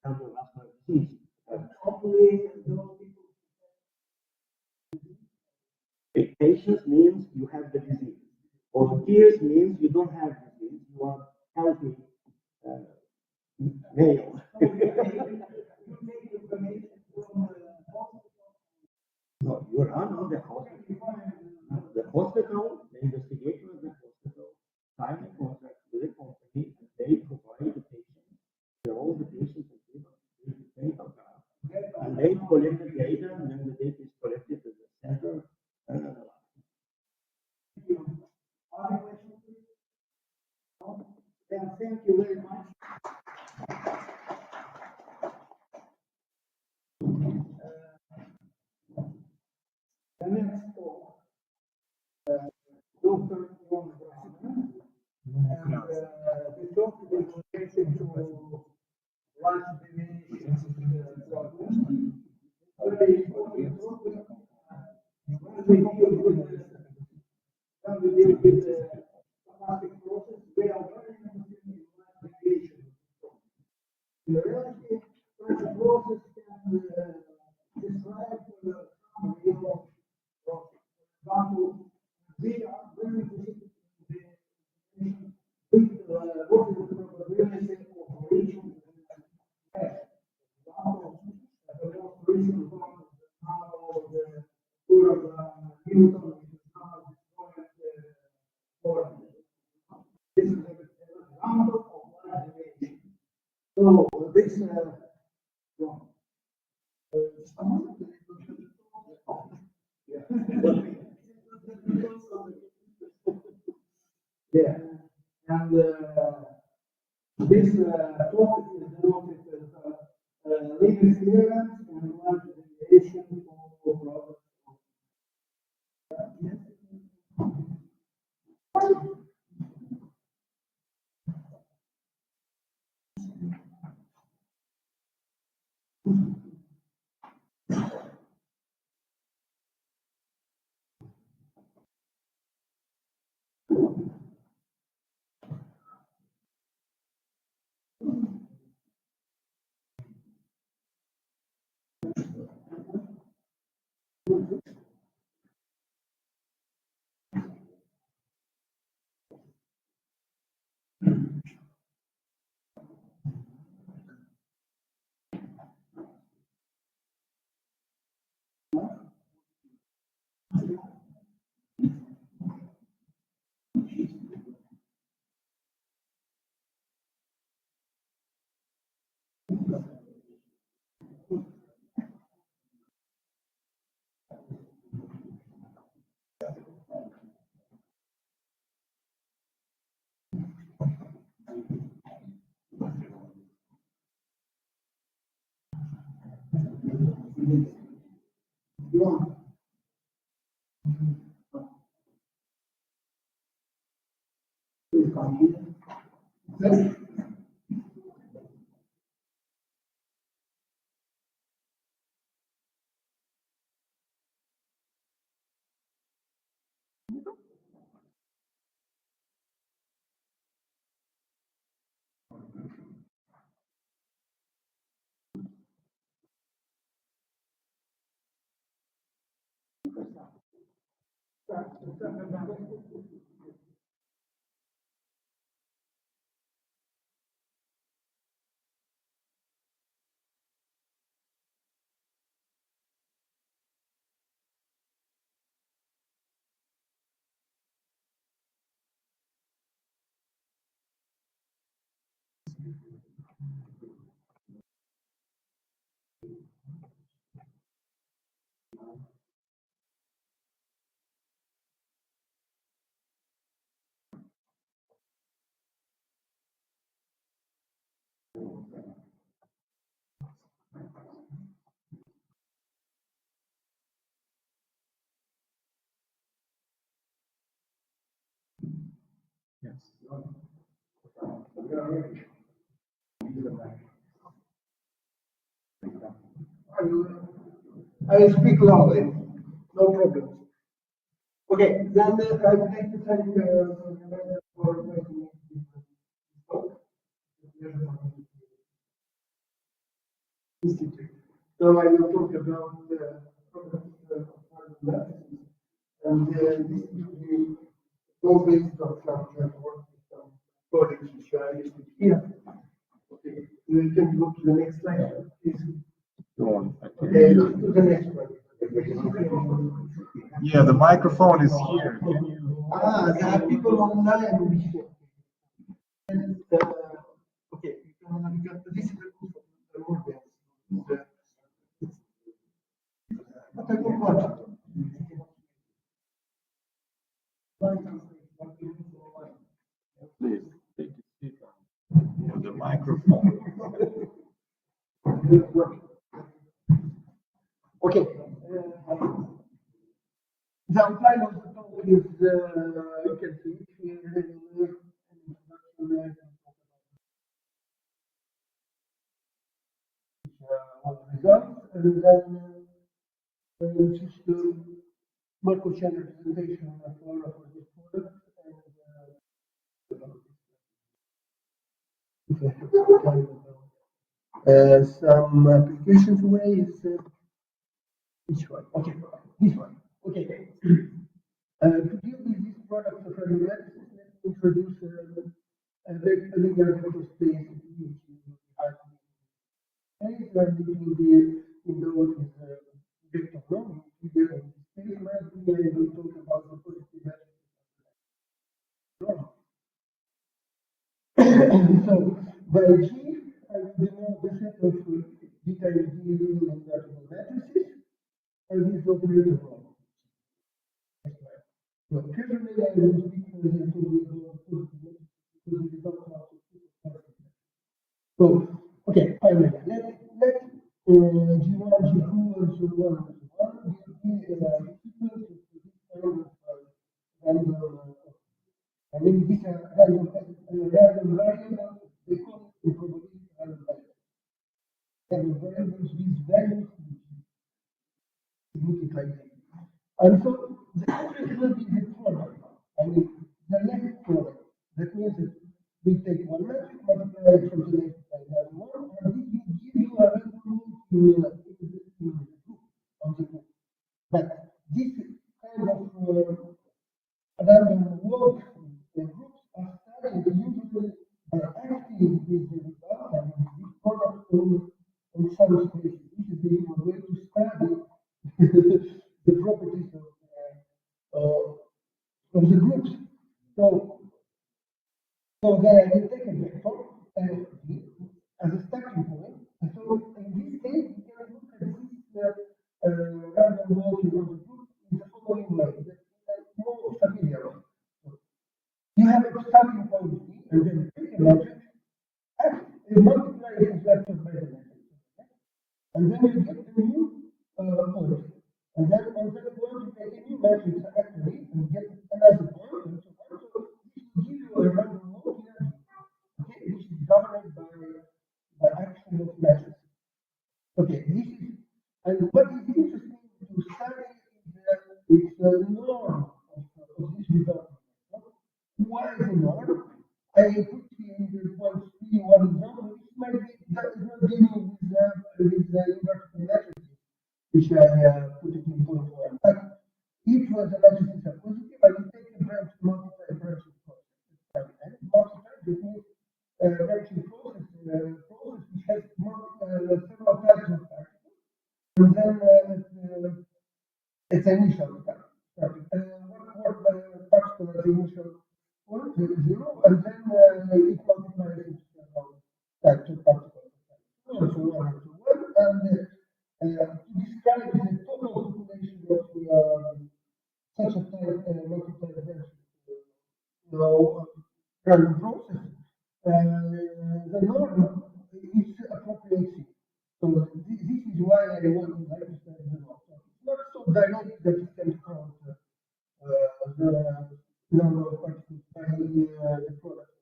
cardiovascular disease. Hopefully, those people. Patience means you have the disease. Volunteers means you don't have disease. You are healthy male. No, you run on the hospital. The hospital, the investigator of the hospital, sign a contract with the company, and they provide the patient, all the patients and people, clinical trial. And they collect the data, and then the data is collected at the center and analyzed. Thank you. Other questions, please? No? Then thank you very much. The next talk, Dr. Jon Brahman, and the talk is related to large deviations in the problem. Very important problem. When we deal with the traumatic process, we are very interested in large deviations. In reality, such a process can describe some real process. For example, we are very interested in with what is the probability of reaching the example, the most recent one is now the Newton, which is now destroyed for this is an example of large deviation. So this yeah, and this topic is denoted as legal clearance and large deviation for products. Yes. I speak loudly, no problem. Okay, then I would like to thank for inviting me to this talk. Institute. So I will talk about the problems of mathematics, and this will be all based on some work with some projects which are listed here. Okay, we can go to the next slide, please. Okay, to the next one. Yeah, the microphone is here. Can you? There are people online which and, okay, this is the proof of the audience. But I don't want Please take a seat on the microphone. Okay. The outline of the talk is, you can see it here, results, and then just more question representation for this product, and some applications way is this one. Okay, this one. Okay. To deal with this product of mathematics, let me introduce a very linear vector space which is hard to and it will be endowed with vector norm. Here in this case, we will talk about the positive norm. So by G, I will denote the set of beta and D real invertible matrices, and this operator norm. So currently, I will speak to the result of so, okay, finally, let G1, G2, and so on be equal to this kind of random, I mean, this random variable, they call it probability random variable. Random variables with values multiply them. And so the average will be the product. I mean, the left product. That means that we take one metric, multiply it from the left by another one, and this will give you a random in the group, on the group. But this kind of random walk in groups are studied usually by acting with the result and with this product on some spaces. This is the usual way to study the properties of the groups. So then I will take a vector as a starting point. And so in this case, we can look at this random walking of the group in the following way, that's more familiar way. So you have a starting point D, and then take a matrix, multiply this vector by the matrix. And then you get a new point. And then on that point, you take a new matrix actually and get another point and so on. So this will give you a random walk here, okay, which is governed by action of matrix. Okay, this is, and what is interesting to study is the norm of this result. Why the norm? I put here in the point 3 one example, which might be that is not dealing with the invertible matrices, which I put it in point 1. But if the matrices are positive, I will take a branch, multiply branching process. And multiply, this means branching process which has several types of particles. And then it's an initial part. What particle at the initial point, 0, and then it multiplies it types of particles. And so on and so on. And to describe the total population of such a type multiplied branch, random process, the norm is appropriate. So this is why I want to like to study the norm. It's not so direct that you can count the number of particles by the product.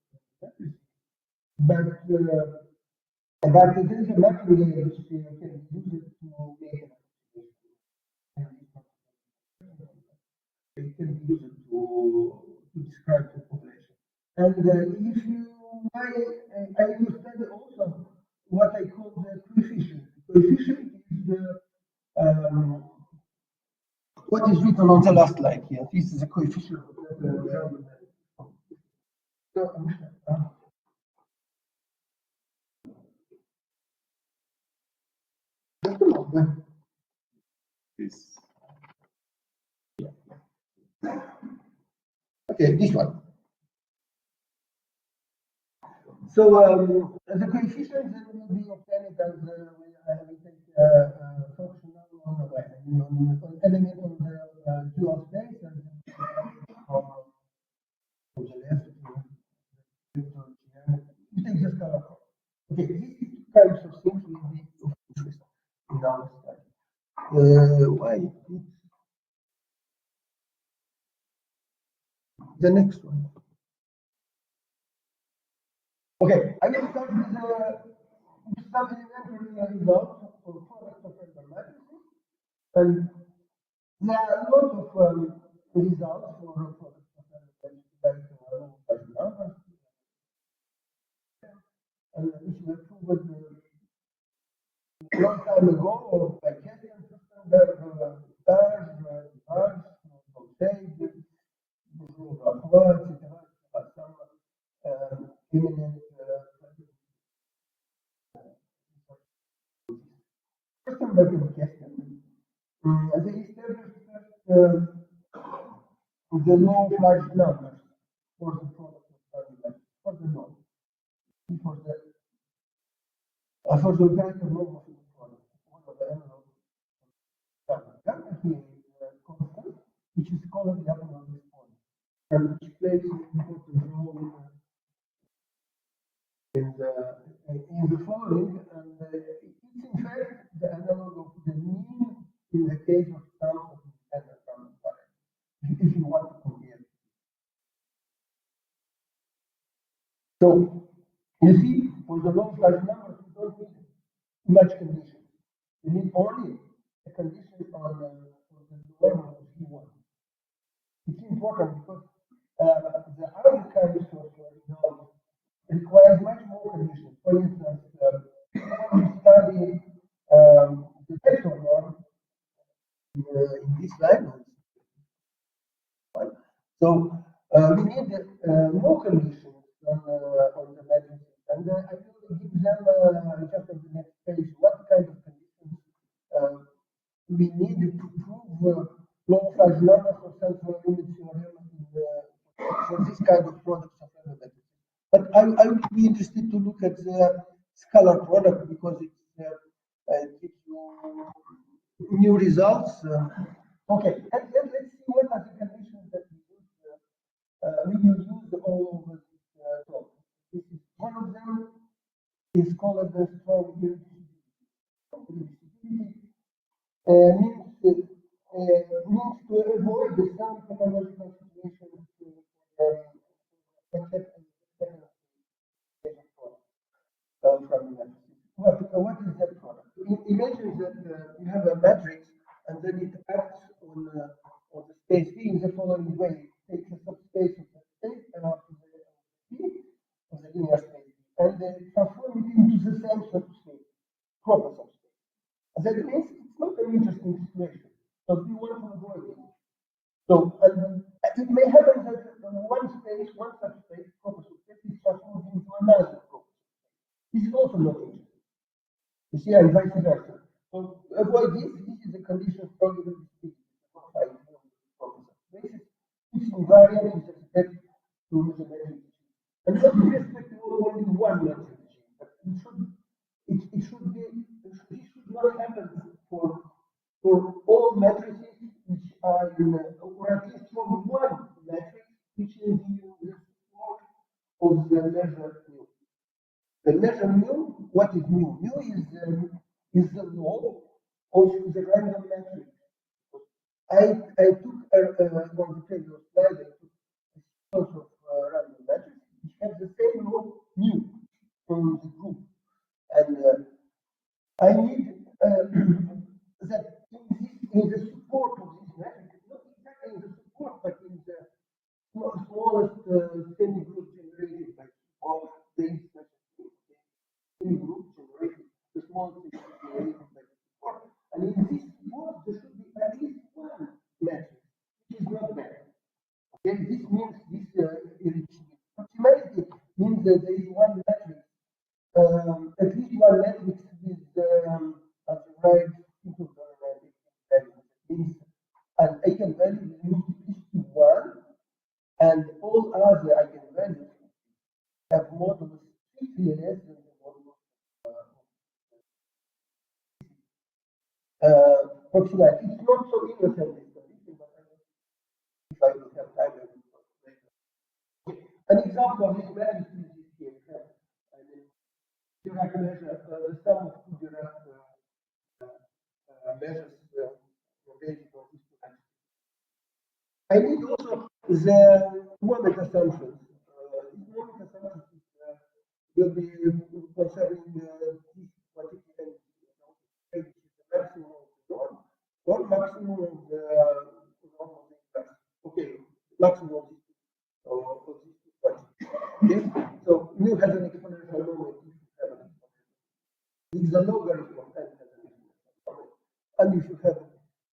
but there is a mapping layer which can use it to make an application. It can be used to describe the population. And if you, I will study also what I call the coefficient. Coefficient is the what is written on the last line here. This is the coefficient of the so, This. okay, this one. So the coefficient that will be obtained as we take functional on the way, on element on the dual space and from the left to you take the scalar code. Okay, these kinds of things will be of interest in our study. Why? The next one. Okay, I will start with some elementary results for products of random matrices. And there are a lot of results for products of random matrices, like numbers, and which were proven a long time ago by Kessian, Fürstenberg, Page, Voltaire, etc. Some eminent Fürstenberg and Kessian. They established first the law of large numbers for the product of argument, for the law, for the operator law of the product, one of the analog gamma here is a constant, which is called the analog response, and which plays an important role in the following, and it's in fact the analog of the mean in the case of sums of independent random variables, if you want to compare. So you see, for the long large numbers, you don't need much conditions. You need only a condition on for the norm of V1. It's important because the other kinds of results requires much more conditions. For instance, when you study the vector norm in this line, so we need more conditions on the matrices, and I will give them just on the next page what kind of conditions we need to prove long large number for central limit theorem for this kind of products of random matrices. But I would be interested to look at the scalar product because it gives you new results. Okay, and let's see what are the conditions that we use. We will use all over this talk. This is one of them is called the strong irreducibility. Means to avoid the some pathological situations except from the matrix. What is that product? Imagine that you have a matrix and then it acts on the space V in the following way. It takes a subspace of the space and up to the V of the linear space and then transform it into the same subspace, proper subspace. And that means it's not an interesting situation, but we want to avoid it. So it may happen that one space, one subspace, proper subspace, is transformed into another proper subspace. This is also not interesting. You see, and vice versa. So to avoid this is a condition strong irreducibility. This invariant is respect to the matrix. And not with respect to only one matrix, but it should not happen for all matrices which are in or at least for one matrix which is in the form of the measure mu. The measure mu, what is mu? Mu is the law of the random matrix. I took on the previous slide, I took a sequence of random matrices which have the same law mu. base in group generated the small generated by the support. And in this support, there should be at least one matrix, which is not bad. Okay, this means this proximality means that there is one matrix, at least one matrix with right into the value. That means an eigenvalue is multiplied to one, and all other eigenvalues have modulus strictly less than the modulus proximality. It's not so innocent this condition, but if I will have time, I will talk later. Okay. An example of this matrix is this here. I mean, Dirac measure, the sum of two Dirac measures based on these two matrices. I need also the moment assumptions. These moment assumptions will be concerning this particular which is the maximum of the norm or maximum of the norm of the inverse. Okay, maximum of these two quantities. Yes, so you have an exponential moment if you have an exponential. If the logarithm of n has an exponential moment, and if you have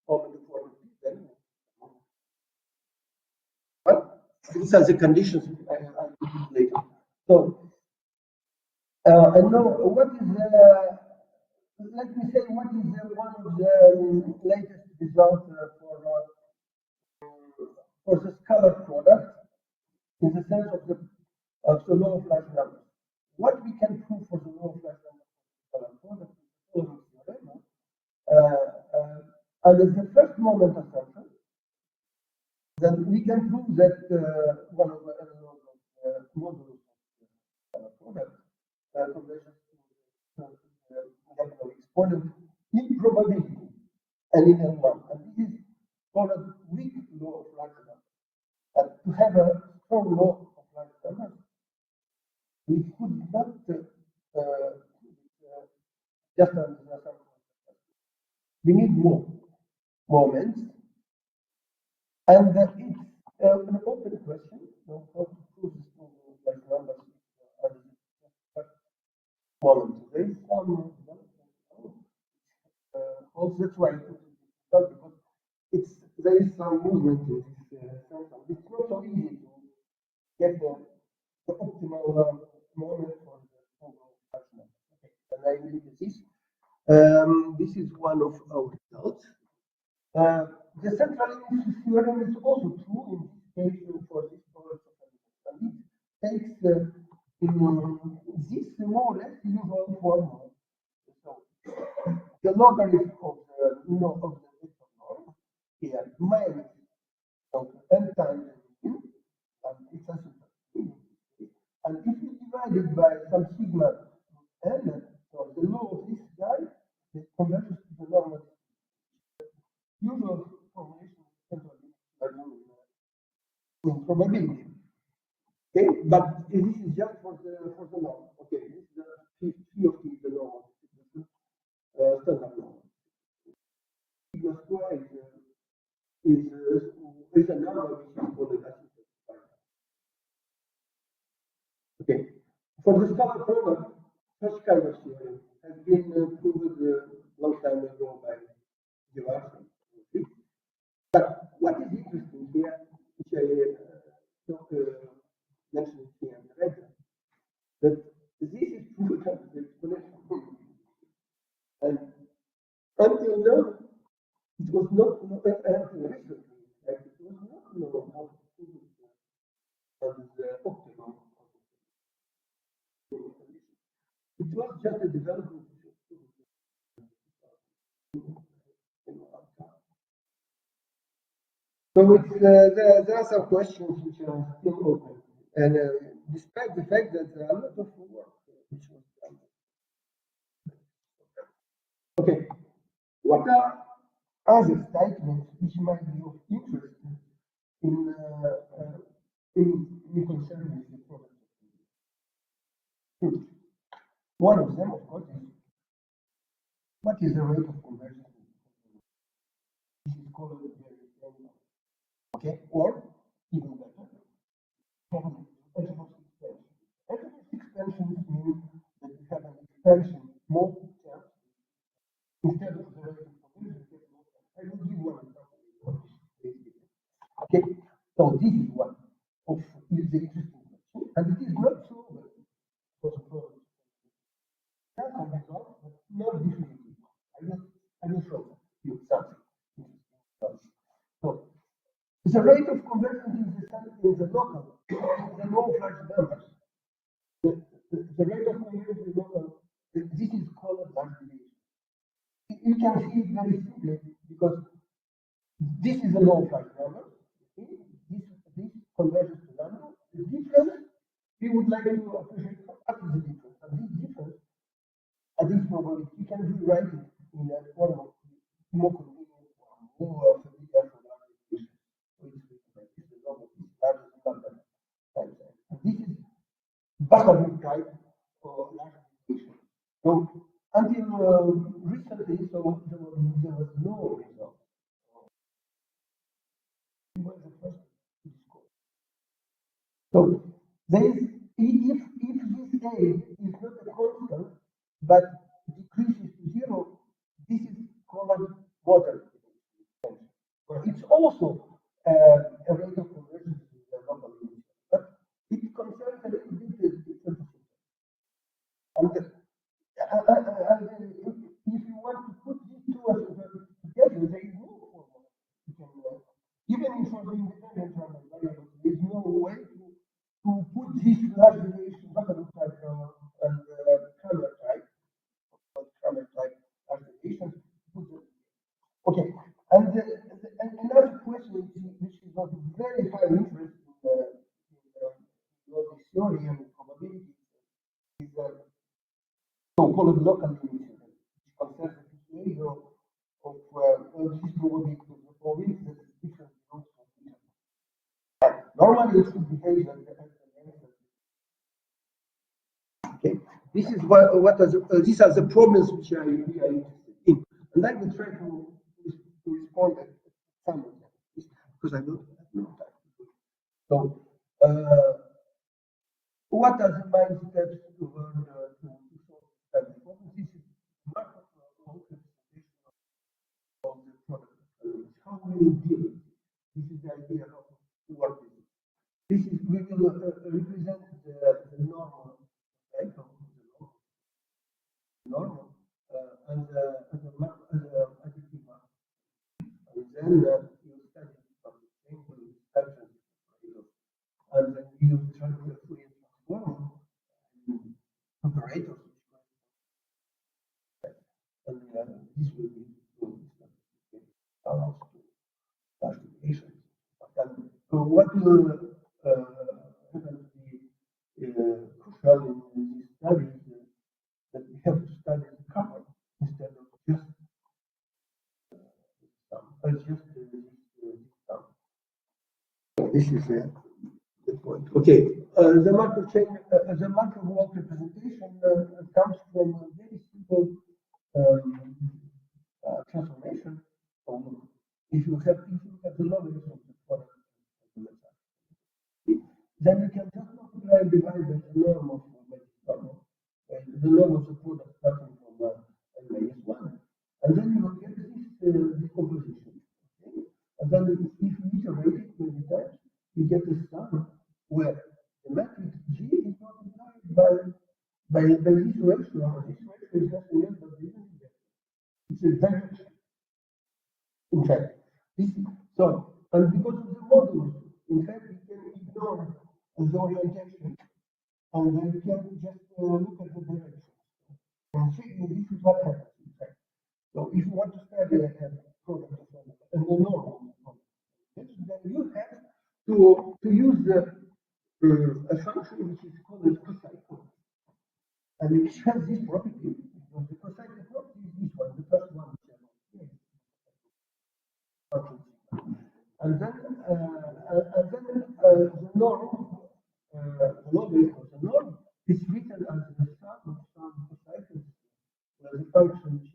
moment of order t, then but these are the conditions I will do later. So, and now what is let me say what is one of the latest results for the scalar product in the sense of the law of large numbers. What we can prove for the law of large numbers for the scalar product is the following theorem. Under the first moment assumption, then we can prove that one of the modulus of the product converges to the exponent in probability and in L1. And this is called a weak law of large numbers. And to have a strong law of large numbers, we could not just under the assumption. We need more moments. And it's an open question, how to prove this like numbers at the first moment. There is some also that's why I put it because there is some movement in this sense. It's not so easy to get the optimal moment for the overall function. Okay, and I believe this. This is one of our results. The central limit theorem is also true in this case for this product of elements. And it takes this more or less usual formula. So the logarithm of the vector norm here minus n times n, and it's a super. And if you divide it by some sigma n, so the law of this guy is converges to the normal. Usual formulation central limit in probability. Okay, but this is just for the norm. Okay, this is the phi of t, the normal standard norm. Sigma square is a number which is called the assisted. Okay, for the scalar product, such kind of theorem has been proved a long time ago by Gilardi. But what is interesting here, which I mentioned here in the red, that this is proved as the exponential. And until now, it was not until recently, it was not known how to prove it as optimal. It was just a development. So there are some questions which are still open, and despite the fact that there are a lot of work which was done. Okay, what are other statements which might be of interest in concerning the product? One of them, of course, is what is the rate of conversion? This is called the okay, or even better, F6 extensions mean that you have an extension more terms instead of the rate of conversion. I will give one example. Okay, so this is one of the interesting question, and it is not solved for the problem. That's a result, but not definitive. I will show you something interesting. So the rate of conversion is the local, the low flash numbers. The rate of conversion is local. This is called large deviation. You can see it very simply because this is a low flash number. This converges to number. The difference we would like to appreciate what is the difference. And this difference, at this probability, you can rewrite it in a form of more convenient or more familiar for large deviation. So it's like this is the number is larger than number times n. And this is Buttermilk type for large deviation. So until recently, so there was no result. We were the first to discover. So there is, if this A is not a constant but decreases to zero, this is called moderate extension. But it's also a rate of conversion to the local limit, but it concerns a little bit the different system. And if you want to put these two together, there is no formula. You can, even for the independent random variables, there is no way to put this large deviation Buttermilk type and Kramer type large deviations. Okay, and another question which is of very high interest in all this theory and probability is so-called local limits, which concerns the behavior of this probability of the probability that is different from each other. Normally, it should behave like the okay. This is these are the problems which we are interested in, and I will try to respond at some of them because I don't have no time. So, what are the main steps to learn to solve this problem? This is market representation of the product. How we will deal with it. This is the idea of what we do. This is we will represent the normal, right? Normal and the additive market. And then you study from the same spectrum, and then you try to Fourier transform operators. And this will be allows to classification. And what will happen to be crucial in this study is that we have to study the cover instead of just this is the point. Okay, the Markov chain, the Markov walk representation comes from a very simple transformation. If you look at the logarithm of the product, then you can just multiply and divide by the norm of the norm of the product starting from n-1, and then you will get this decomposition. Okay? And then if you iterate it many times, you get a sum where the matrix G is multiplied by this ratio. This ratio is nothing else but the unit. It's a direction. In fact, so, and because of the modulus, in fact, you can ignore the orientation, and then you can just look at the direction. And see, this is what happens, in fact. So, if you want to study a product and the normal product, then you have to use a function which is called a cocycle, and which has this property. The cocycle property is this one, the first one. And then the norm, the norm is written as the sum of some cocycles where the function G,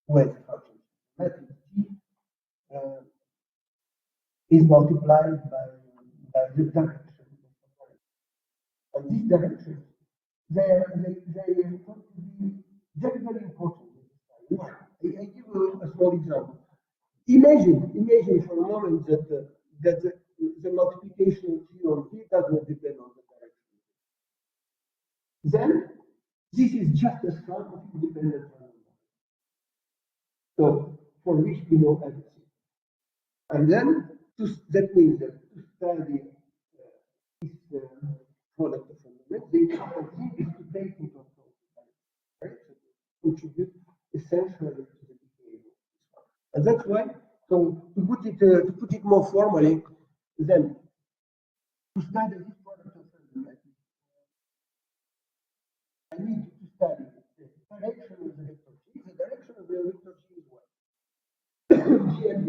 matrix G is multiplied by the direction. And this direction they thought to be very, very important. Why? I give a small example. Imagine for a moment that the multiplication of G on T does not depend on the direction. Then this is just a sum of independent variables. So for which we know everything. And then that means that to study this product of elements, the important thing is to take into account the direction, contribute essentially to the behavior. And that's why, so to put it more formally, then to study this product of elements, I need to study the direction of the vector G. The direction of the vector G is what? G and V.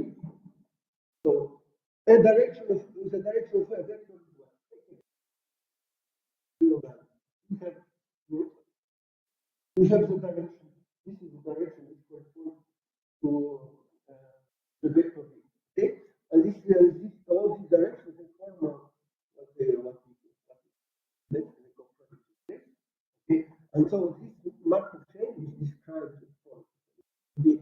So the direction of a vector is what? We have the direction. This is the direction which corresponds to the vector V. Okay, and this all these directions in form what we okay, and so this Markov chain is described for the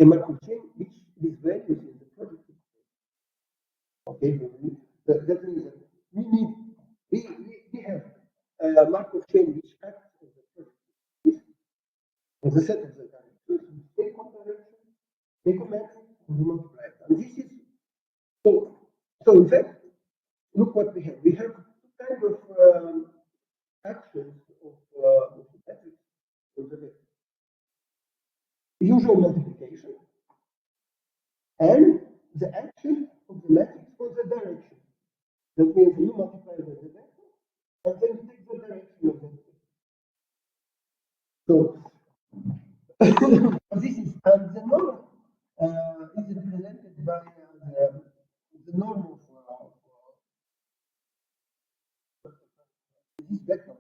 Markov chain which is values in the projective space. Okay, that means that we have a Markov chain which acts as a projective space, as a set of the directions. We take one direction, take a matrix, and we multiply it. And this is so in fact, look what we have. We have two kinds of actions of matrix of the vector. Usual multiplication and the action of the matrix for the direction. That means you multiply by the vector and then you take the direction of the vector. So this is the norm is represented by the norm of this vector.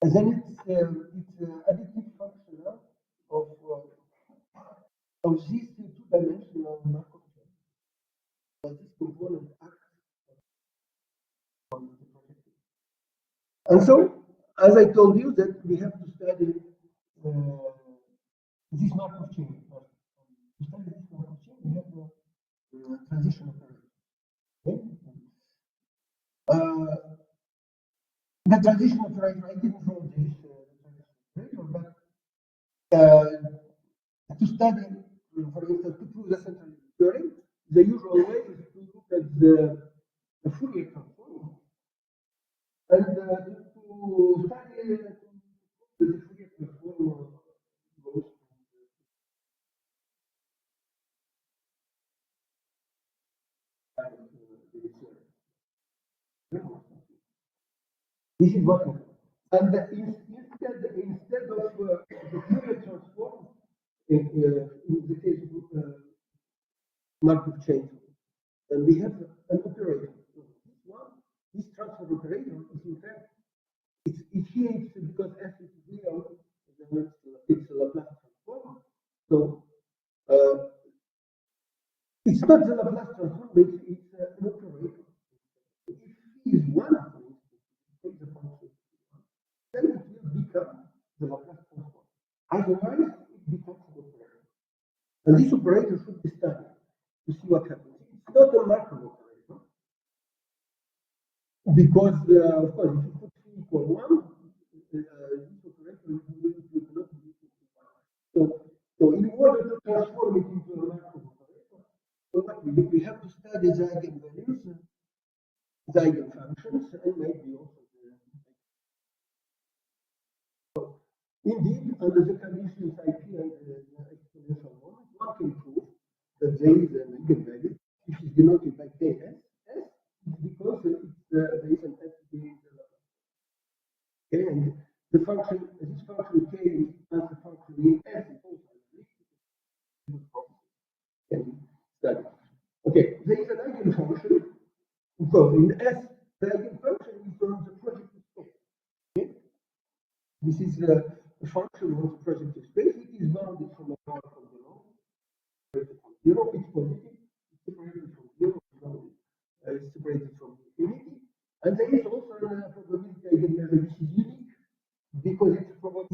And then it's additive function of this two-dimensional Markov chain. But this component acts on the projective. And so, as I told you, that we have to study this Markov chain. To study this Markov chain, we have the transition operator. Okay? The transition operator, I didn't know this transition operator, but to study, for instance, to prove the central theorem, the usual way is to look at the Fourier transform and to study the Fourier transform goes to this is what happens. And instead of the Fourier transform, in the case of Markov chain, then we have an operator. So this transfer operator is in fact, it's here because f is real, it's a Laplace transform. So it's not the Laplace transform, but it's an operator. If p is 1, take the function, then it will become the Laplace transform. Otherwise, it becomes an operator. And this operator should be studied to see what happens. It's not a Markov operator, because, of course, if you put p equal 1, this operator will not be equal to 1. So in order to transform it into a Markov operator, so what we have to study the eigenvalues, the eigenfunctions, and maybe also indeed, under the conditions IP and the exponential moment, one can prove that there is an eigenvalue which is denoted by Ks. S because there is an S being the Laplace. Okay, and the function, this function K as the function in S is also can be studied. Okay, there is an eigenfunction. So in S, the eigenfunction is on the projective space. Okay? This is a function of the projective space. It is bounded from a point from below. Zero, it's positive. It's separated from zero, it's separated from infinity. And there is also a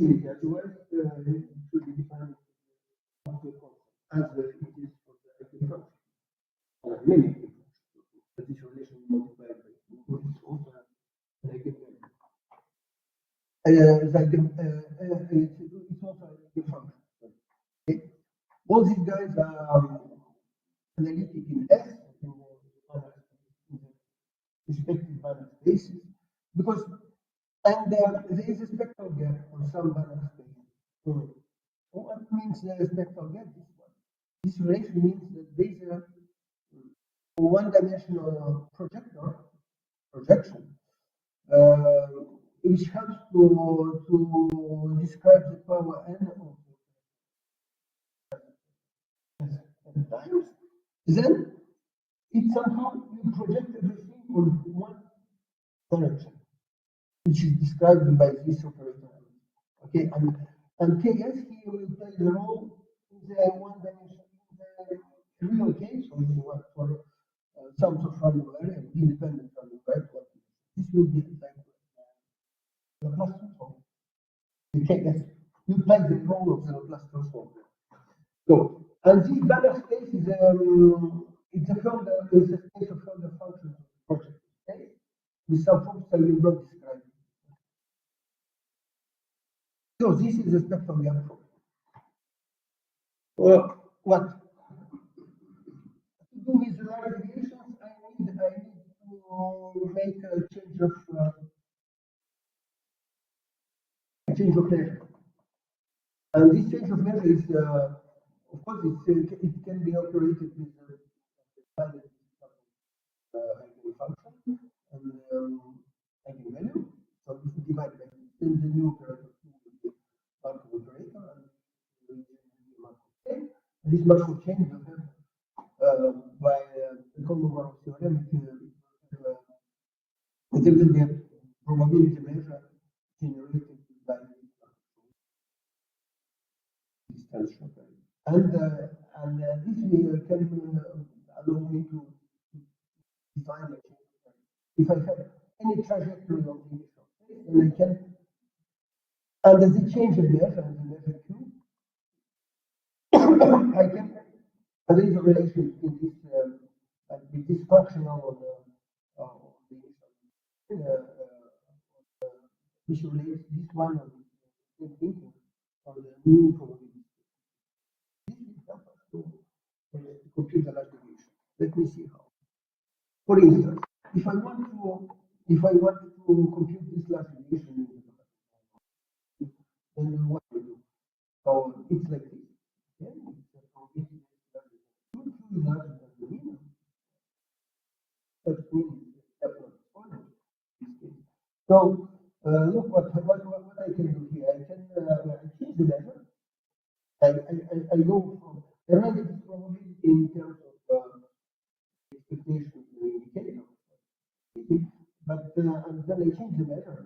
possibility, otherwise it should be defined as it is for the active function. Many active functions. But this relation multiplied by 2 is also an eigenvalue. It's also an active function. Okay. All these guys are analytic in S, in the respective Banach spaces, because there is a spectral gap on some Banach space. So what means the spectral gap? This one. This relation means that there is a one-dimensional projection, which helps to describe the power n of the times. Then it somehow you project everything on one direction, which is described by this operator. Okay, and Ks here will play the role in the one dimension, in the real case, for sums of random variable and independent random variable. This will be like Laplace transform. The Ks will play the role of the Laplace transform. So, and this Banach space is it's a space of further functions of the project. Okay? With some properties I will not describe. So this is the spectrum gap problem. What? To do with the large deviations, I need to make a change of measure. And this change of measure is, of course, it can be operated with finite eigenfunction and eigenvalue. So if we divide by this, then the new operator will be Markov operator, and this Markov chain will have by the Kolmogorov theorem, there will be a probability measure generated by this tension. And this can allow me to define a change. If I have any trajectory of the initial phase, then I can, and as the change of measure and the measure Q, I can, and there is a relation between this functional of the initial, which relates this one of the thinking on the new probability. This will help us to compute the large deviation. Let me see how. For instance, if I want to compute this large deviation, then what do we do? So it's like this. Okay? It's a probability is larger than the mean. But mean is definitely exponent in this case. So look what I can do here. I can change the measure. I go from I write this probability in terms of expectation of the indicator. But and then I change the measure.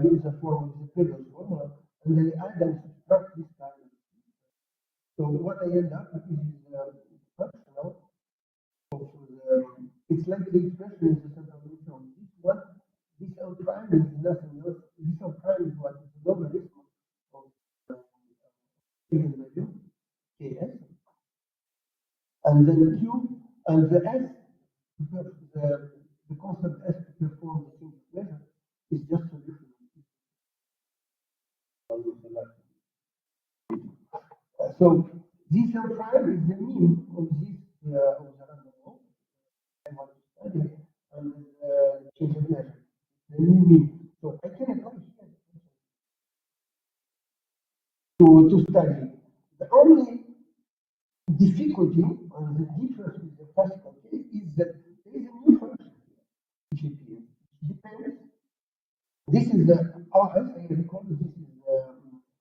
Use the form of the previous formula, and I add and subtract this time. So what I end up with is functional. It's like the expression in the central neutron. This L prime is nothing else. This L prime is what is the logarithm of eigenvalue Ks, and then Q and the S, because the constant S to perform the change of measure is just solution. So this L prime is the mean of this of the random walk I want to study, and change of measure, the new mean. So I can apply here to study. The only difficulty or the difference with the classical case is that there is a new function here, which appears. It depends. This is the RS, I recall this is the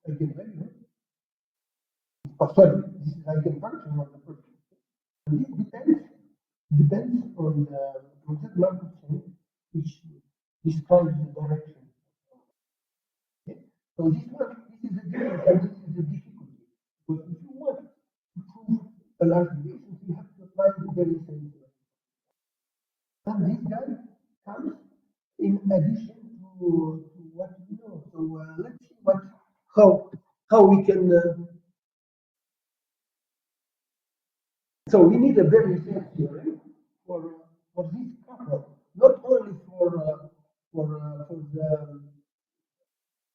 eigenvalue. Oh, sorry, this is eigenfunction of the person. And this depends on that Markov chain, which describes the direction. Okay? So this is the difference, and this is the difficulty. But if you want to prove a large deviation, you have to apply the very same thing. And this guy comes in addition to what we know. So let's see how we can. So we need a very simple theorem for this couple, not only for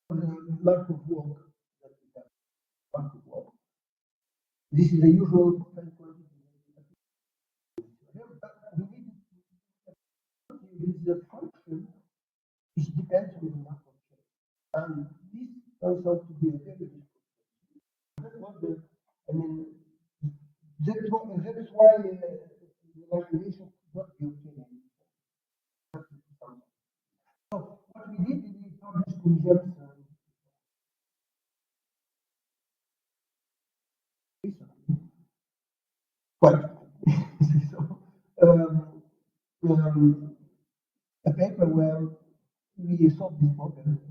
the Markov walk that we have. Markov walk. This is the usual theorem, but we need with the function which depends on the Markov chain. And this turns out to be a very difficult. That's what the, I mean, that's why the imagination could not be obtained. So what we did is we published results recently. Quite. So, a paper where we solved this problem with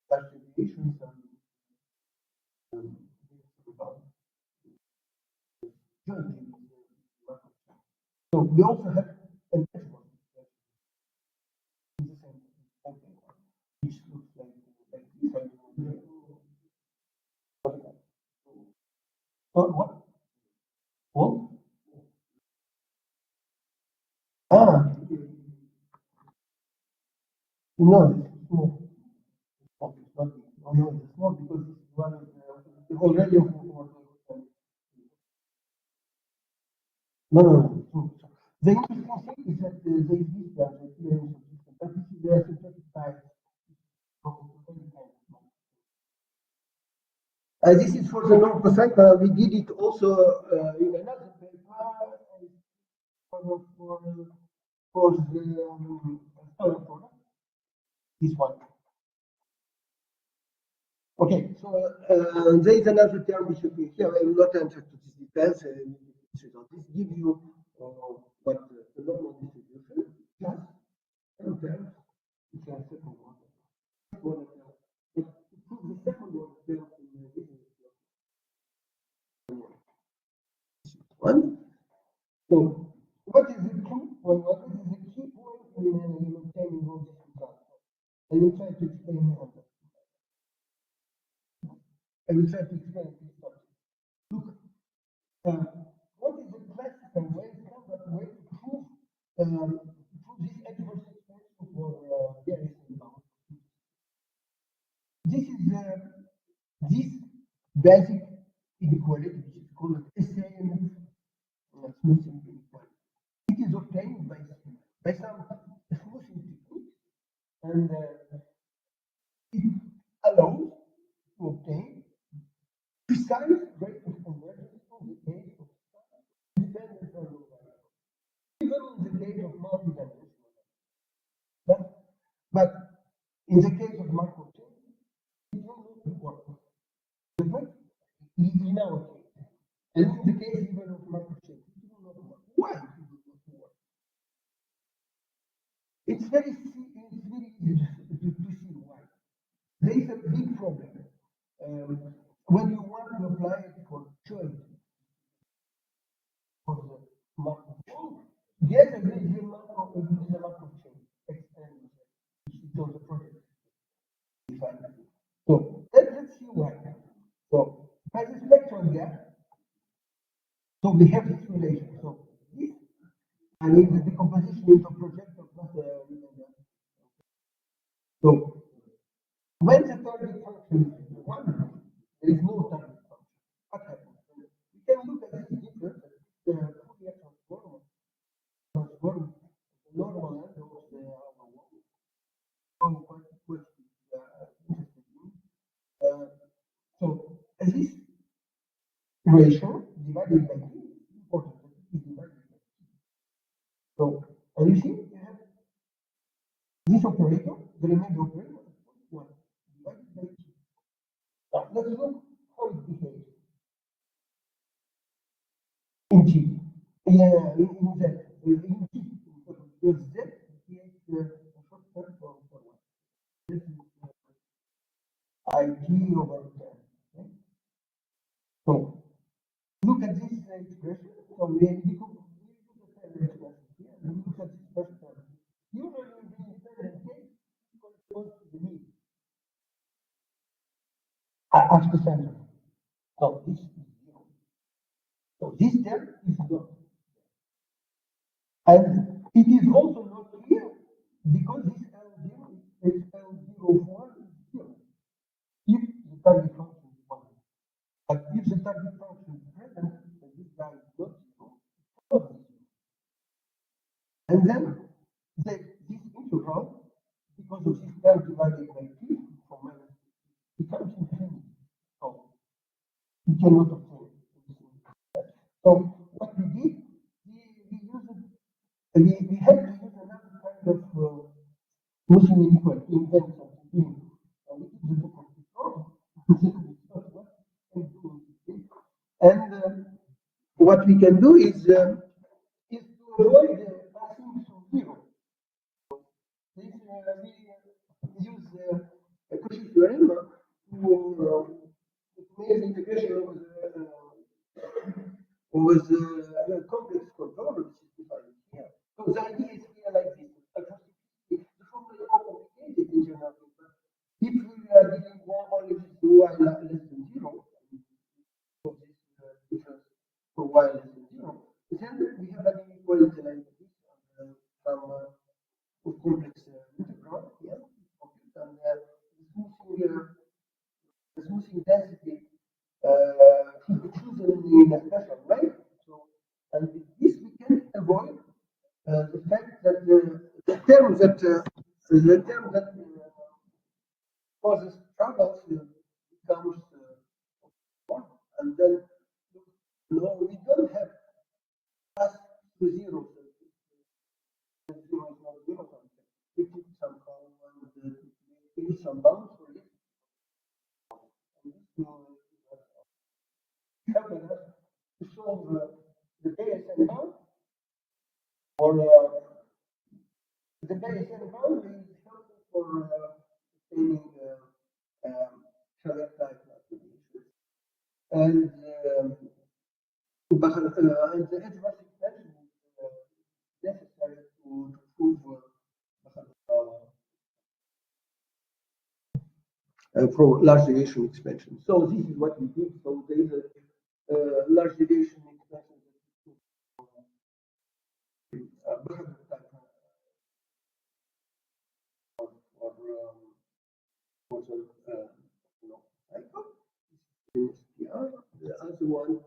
large deviations and jointly with the Markov chain. So we also have a network in the same paper, which looks like this. What? What? Ah, no, it's small. It's not. Oh, no, it's small because this is one of the already of no. The interesting thing is that there is this branch, the theorem of system, but this is the synthetic type. This is for the normal cycle. We did it also in another paper for the solar product. This one. Okay, so there is another term we should be here. I will not enter to this details. This gives you what the normal distribution plus two terms, which are second order. To prove the second order term in this one. So, what is the key? Well, what is the key point in obtaining all these results? I will try to explain how. I will try to explain this topic. Look, what is the classical way, standard way to prove this adverse expression for various inbound? This is this basic inequality, which is called SAM smoothing inequality. It is obtained by some smoothing techniques, and it allows to obtain precise rate of convergence in the case of dependent variable, even in the case of multi-dimensional. But in the case of Markov chain, it will not work. In our case, and in the case even of Markov chain, it will not work. Why it will not work? It's very easy to see why. There is a big problem when you want to apply it for choice for the Markov chain. Together with the Markov chain extend which is on the project. So let's see why. So by the spectral gap, so we have this relation. So this, I mean the decomposition into projector plus so when the target function is one, there is no target function. What happens? We can look at this difference, the Fourier transform the normal end of the quite interested in. So this ratio divided by t is important. It is divided by t. So and you see you have this operator, the remainder operator, 1 divided by t. Now let's look how it behaves in t. Yeah, in z, in t. Because z behaves a short term for 1. This is IT over 10. Okay? So look at this expression. So we look at the expression here, and we look at this first term. Usually in the independent case, it corresponds to the mean. at the center. So this is 0. So this term is not. And it is also not here because this L0 is L0 is 0. If the target function is 1. But if the target function is present, then this guy is not 0, it's not 0. And then this integral, because of this term divided by t for minus, becomes infinity. So we cannot obtain anything. So what we did, we used we had to use another kind of smoothing inequality to invent something new. And we did the look of this problem. And what we can do is to avoid passing to 0. This, we use a Cauchy theorem to make the integration of a complex controller, which is defined here. So the idea is here like this. The formula is more complicated in general, but if we are dealing only with y less than 0, so this difference for y less than 0, then we have an inequality like this from complex integral here, and the smoothing density should be chosen in a special way. So, and with this we can avoid the fact that the term that causes troubles becomes one, and then no, we don't have plus to 0. So 0 is not 0 something. We put somehow we use some bounds for it. And this helping us to solve the Bayesian bound, or the Bayesian bound is helpful for obtaining Charlotte type applications. And and the edge-bus extension is necessary to prove for large deviation expansion. So this is what we did. So there is a large deviation expansion cycle. The other one,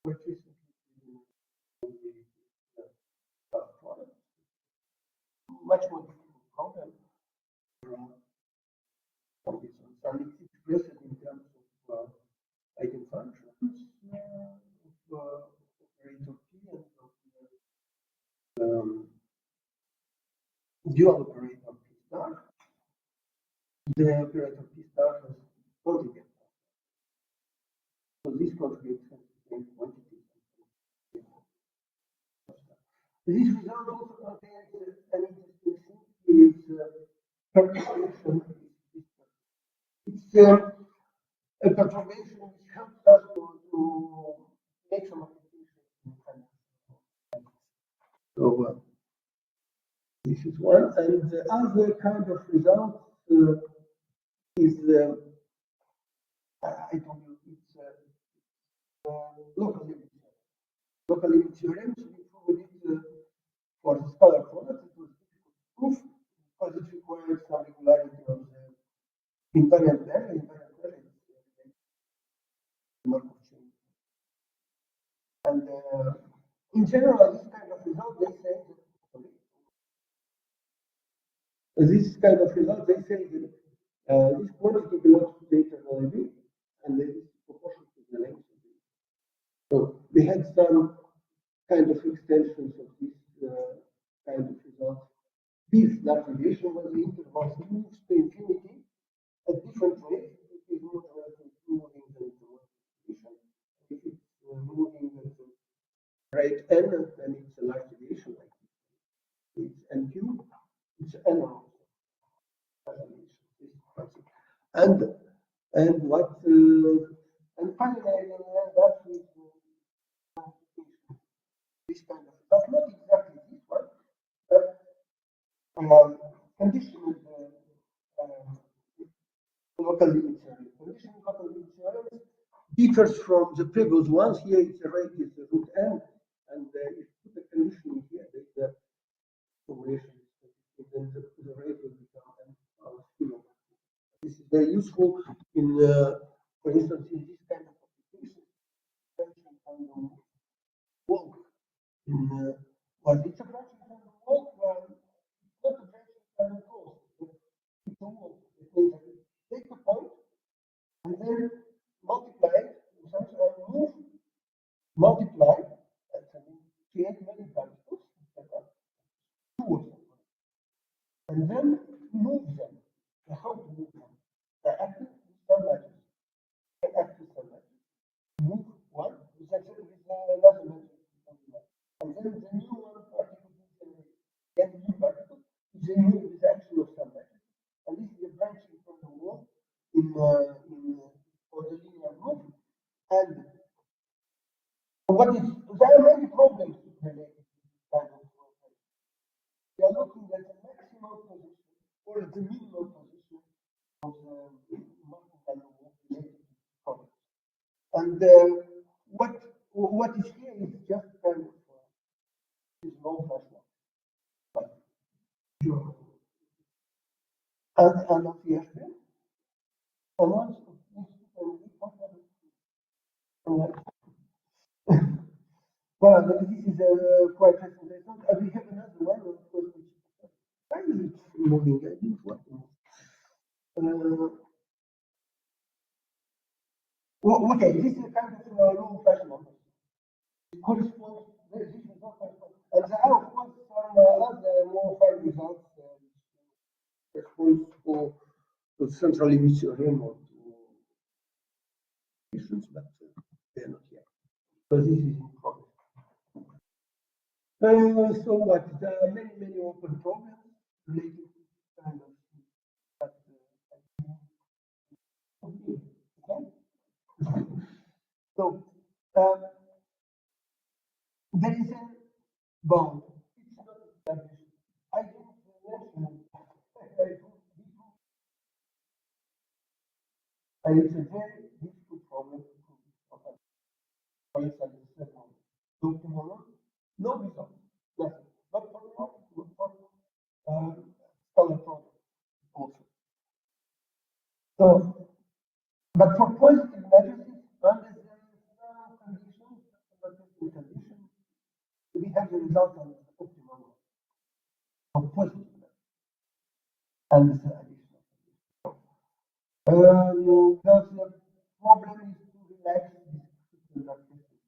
which is much more difficult problem. And it's expressed in terms of eigenfunctions of operator P and of dual operator P star. The operator P star has conjugate. So this conjugate has the same quantity. This result also contains an interesting thing is perturbation. It's a perturbation which helps us to make some applications. So this is one, and the other kind of result is I told you it's local limit theorem. Local limit theorem, so we proved it for the scalar product. It was difficult to prove because it required some regularity of the invariant value. Invariant value is Markov chain. And in general, this kind of result, they say this kind of result, they say that this quantity belongs to the internal AB, and then it's proportional to the length of it. So we had some kind of extensions of this kind of result. This large deviation when the interval moves to infinity at different rates. It is not moving the distribution. If it's moving at the rate n, then it's a large deviation like this. It's n cubed, it's n also. And what and finally I will end up with this kind of, but not exactly this one, but conditional local limit theory. condition couple of insurance differs from the previous ones. Here it's a rate is the root n, and if you put a condition here, the formulation is then the rate will become n power kilo. This is very useful in, for instance, in this kind of applications, branching kind of walk in well, it's a branching kind of walk, it's not a branching kind of course, it's a walk. It means that you take a point and then multiply it, move, multiply, and create many particles, two or something, and then move them. How to move them? The active submatrix, the active submatrix, move one with another matrix, and then the new one particle is generated. Then new particle is generated with the action of submatrix, and this is a branching from the wall in for the linear group. And what is there are many problems related to this kind of process. We are looking at the maximum position or the minimal position of the multi-value walk related to this problem. And what is here is just kind of is low threshold. But and of the FB, and once well, this is quite fascinating. We have another one, of course, which why is it moving? I didn't want to move. Okay, this is a kind of low threshold. It corresponds, this is not correspond. And there are, of course, some other more fine results corresponds to central limit theorem or to issues, but they're not yet. So this is in progress. So what? There are many, many open problems related to this kind of thing. But okay. So there is a bound. It's not established. I didn't mention and it's a very difficult problem to prove. For instance, the second one. So tomorrow, no results. Nothing. But for now, for scalar product also. So, but for positive matrices, under some conditions, we have the result of the optimal one. For positive matrices. And this additional condition. The problem is to relax this conductivity.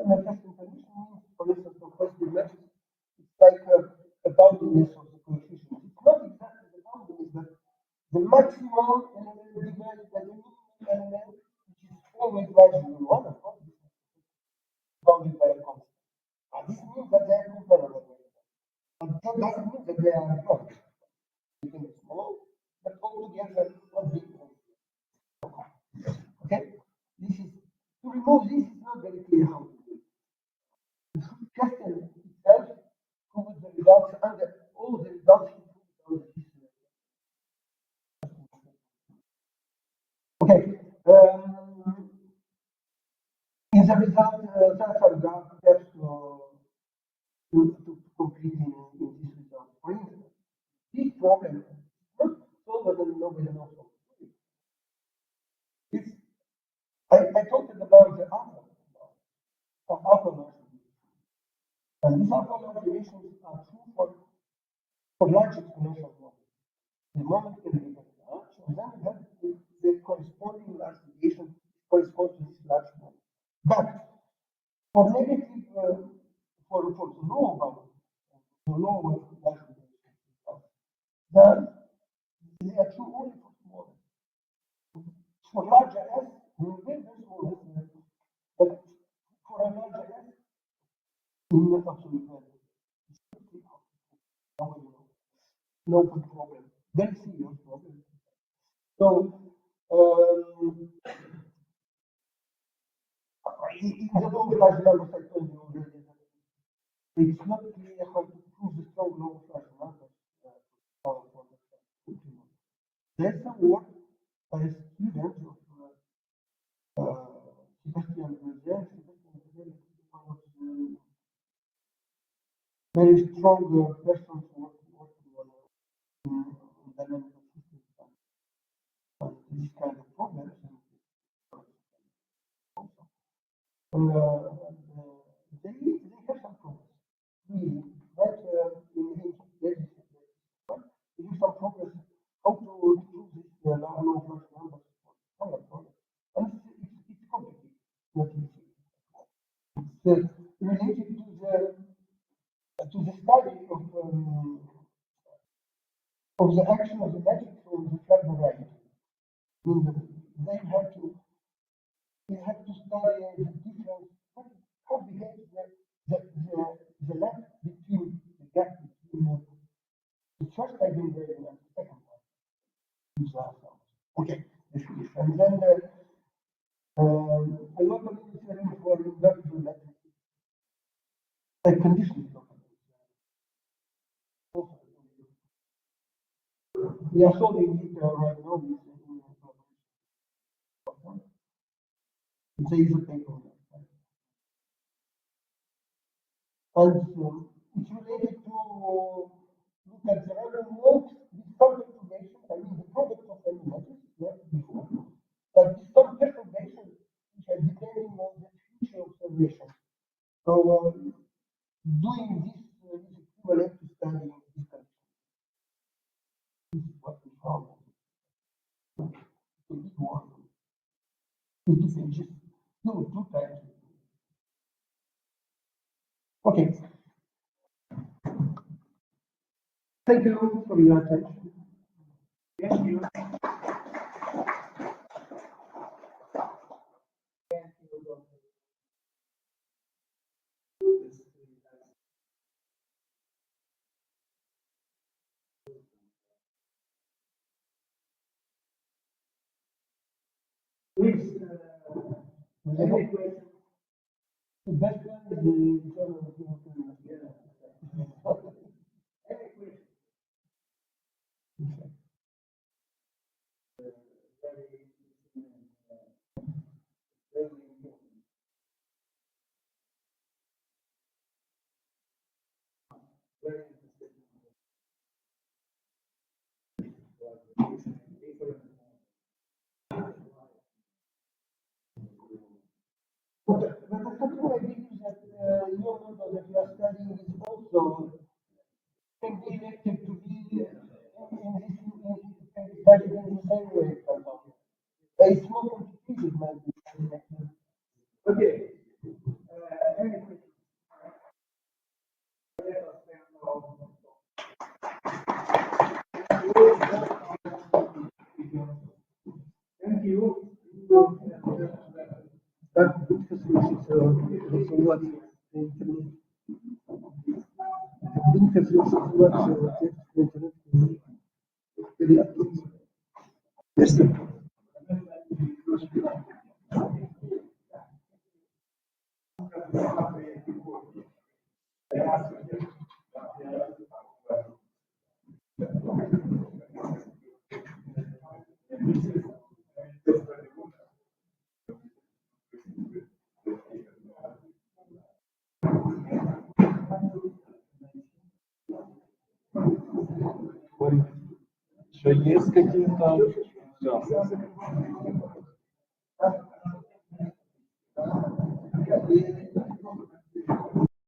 And the testing condition means, for instance, for positive matrix, it's like a boundiness of the coefficient. It's not exactly the boundiness, but the maximum element divided by the minimum element, which is always larger than one, of course, bounded by a constant. This means that they are comparable. But that doesn't mean that they are perfect. They can be small, but altogether not big. Okay? This is to remove this is not very clear how to do it. The question itself proves the results under all the results under this. Okay. In the result, that's our steps to complete in this result. For instance, this problem is not solved and nobody knows how to do it. I talked about the alpha relations. And these alpha relations are true for large exponential models. The moment can be very large, and then we have the corresponding large deviation corresponds to this large model. But for negative, for the lower bound, the lower large deviation, they are true only for smaller. For larger S, we will get this small S, but for a larger S, we will not absolute value. No problem. Very serious problem. So, in the low flash numbers, I told you already that it's not clear how to prove the strong low flash numbers. There's some work by a student of Sebastian Berger. Sebastian Berger is one of the very strong persons working on the medical system and this kind of problems. They have some progress. Really, but in legislation, but they have some progress how to do this large numbers for higher progress. And it's complicated, not easy. It's related to the study of the action of the magic on the flat variety. They have to study the difference, how behaves the lap between the gap between the first eigenvalue and the second one. These are some. Okay, this is, and then a local inference for invertible metric. A conditional local inference. We are solving it right now with it's a user paper. And it's related to look at the random walks with some perturbation. I mean, the product of any matrix, yeah, before. But with some perturbation, which are depending on the future observation. So, doing this is equivalent to studying this condition. This is what we found. So, big one. 20 pages. No, 2 times. Okay. Thank you for your attention. Yes, you. Please, any question? The best one is the internal Any question? But something I think is that your model that you are studying is also can be elected to be studied in the same way. But it's more complicated, maybe. Okay. Any question? Thank you. But because what yes, sir. Еще есть какие-то? Все.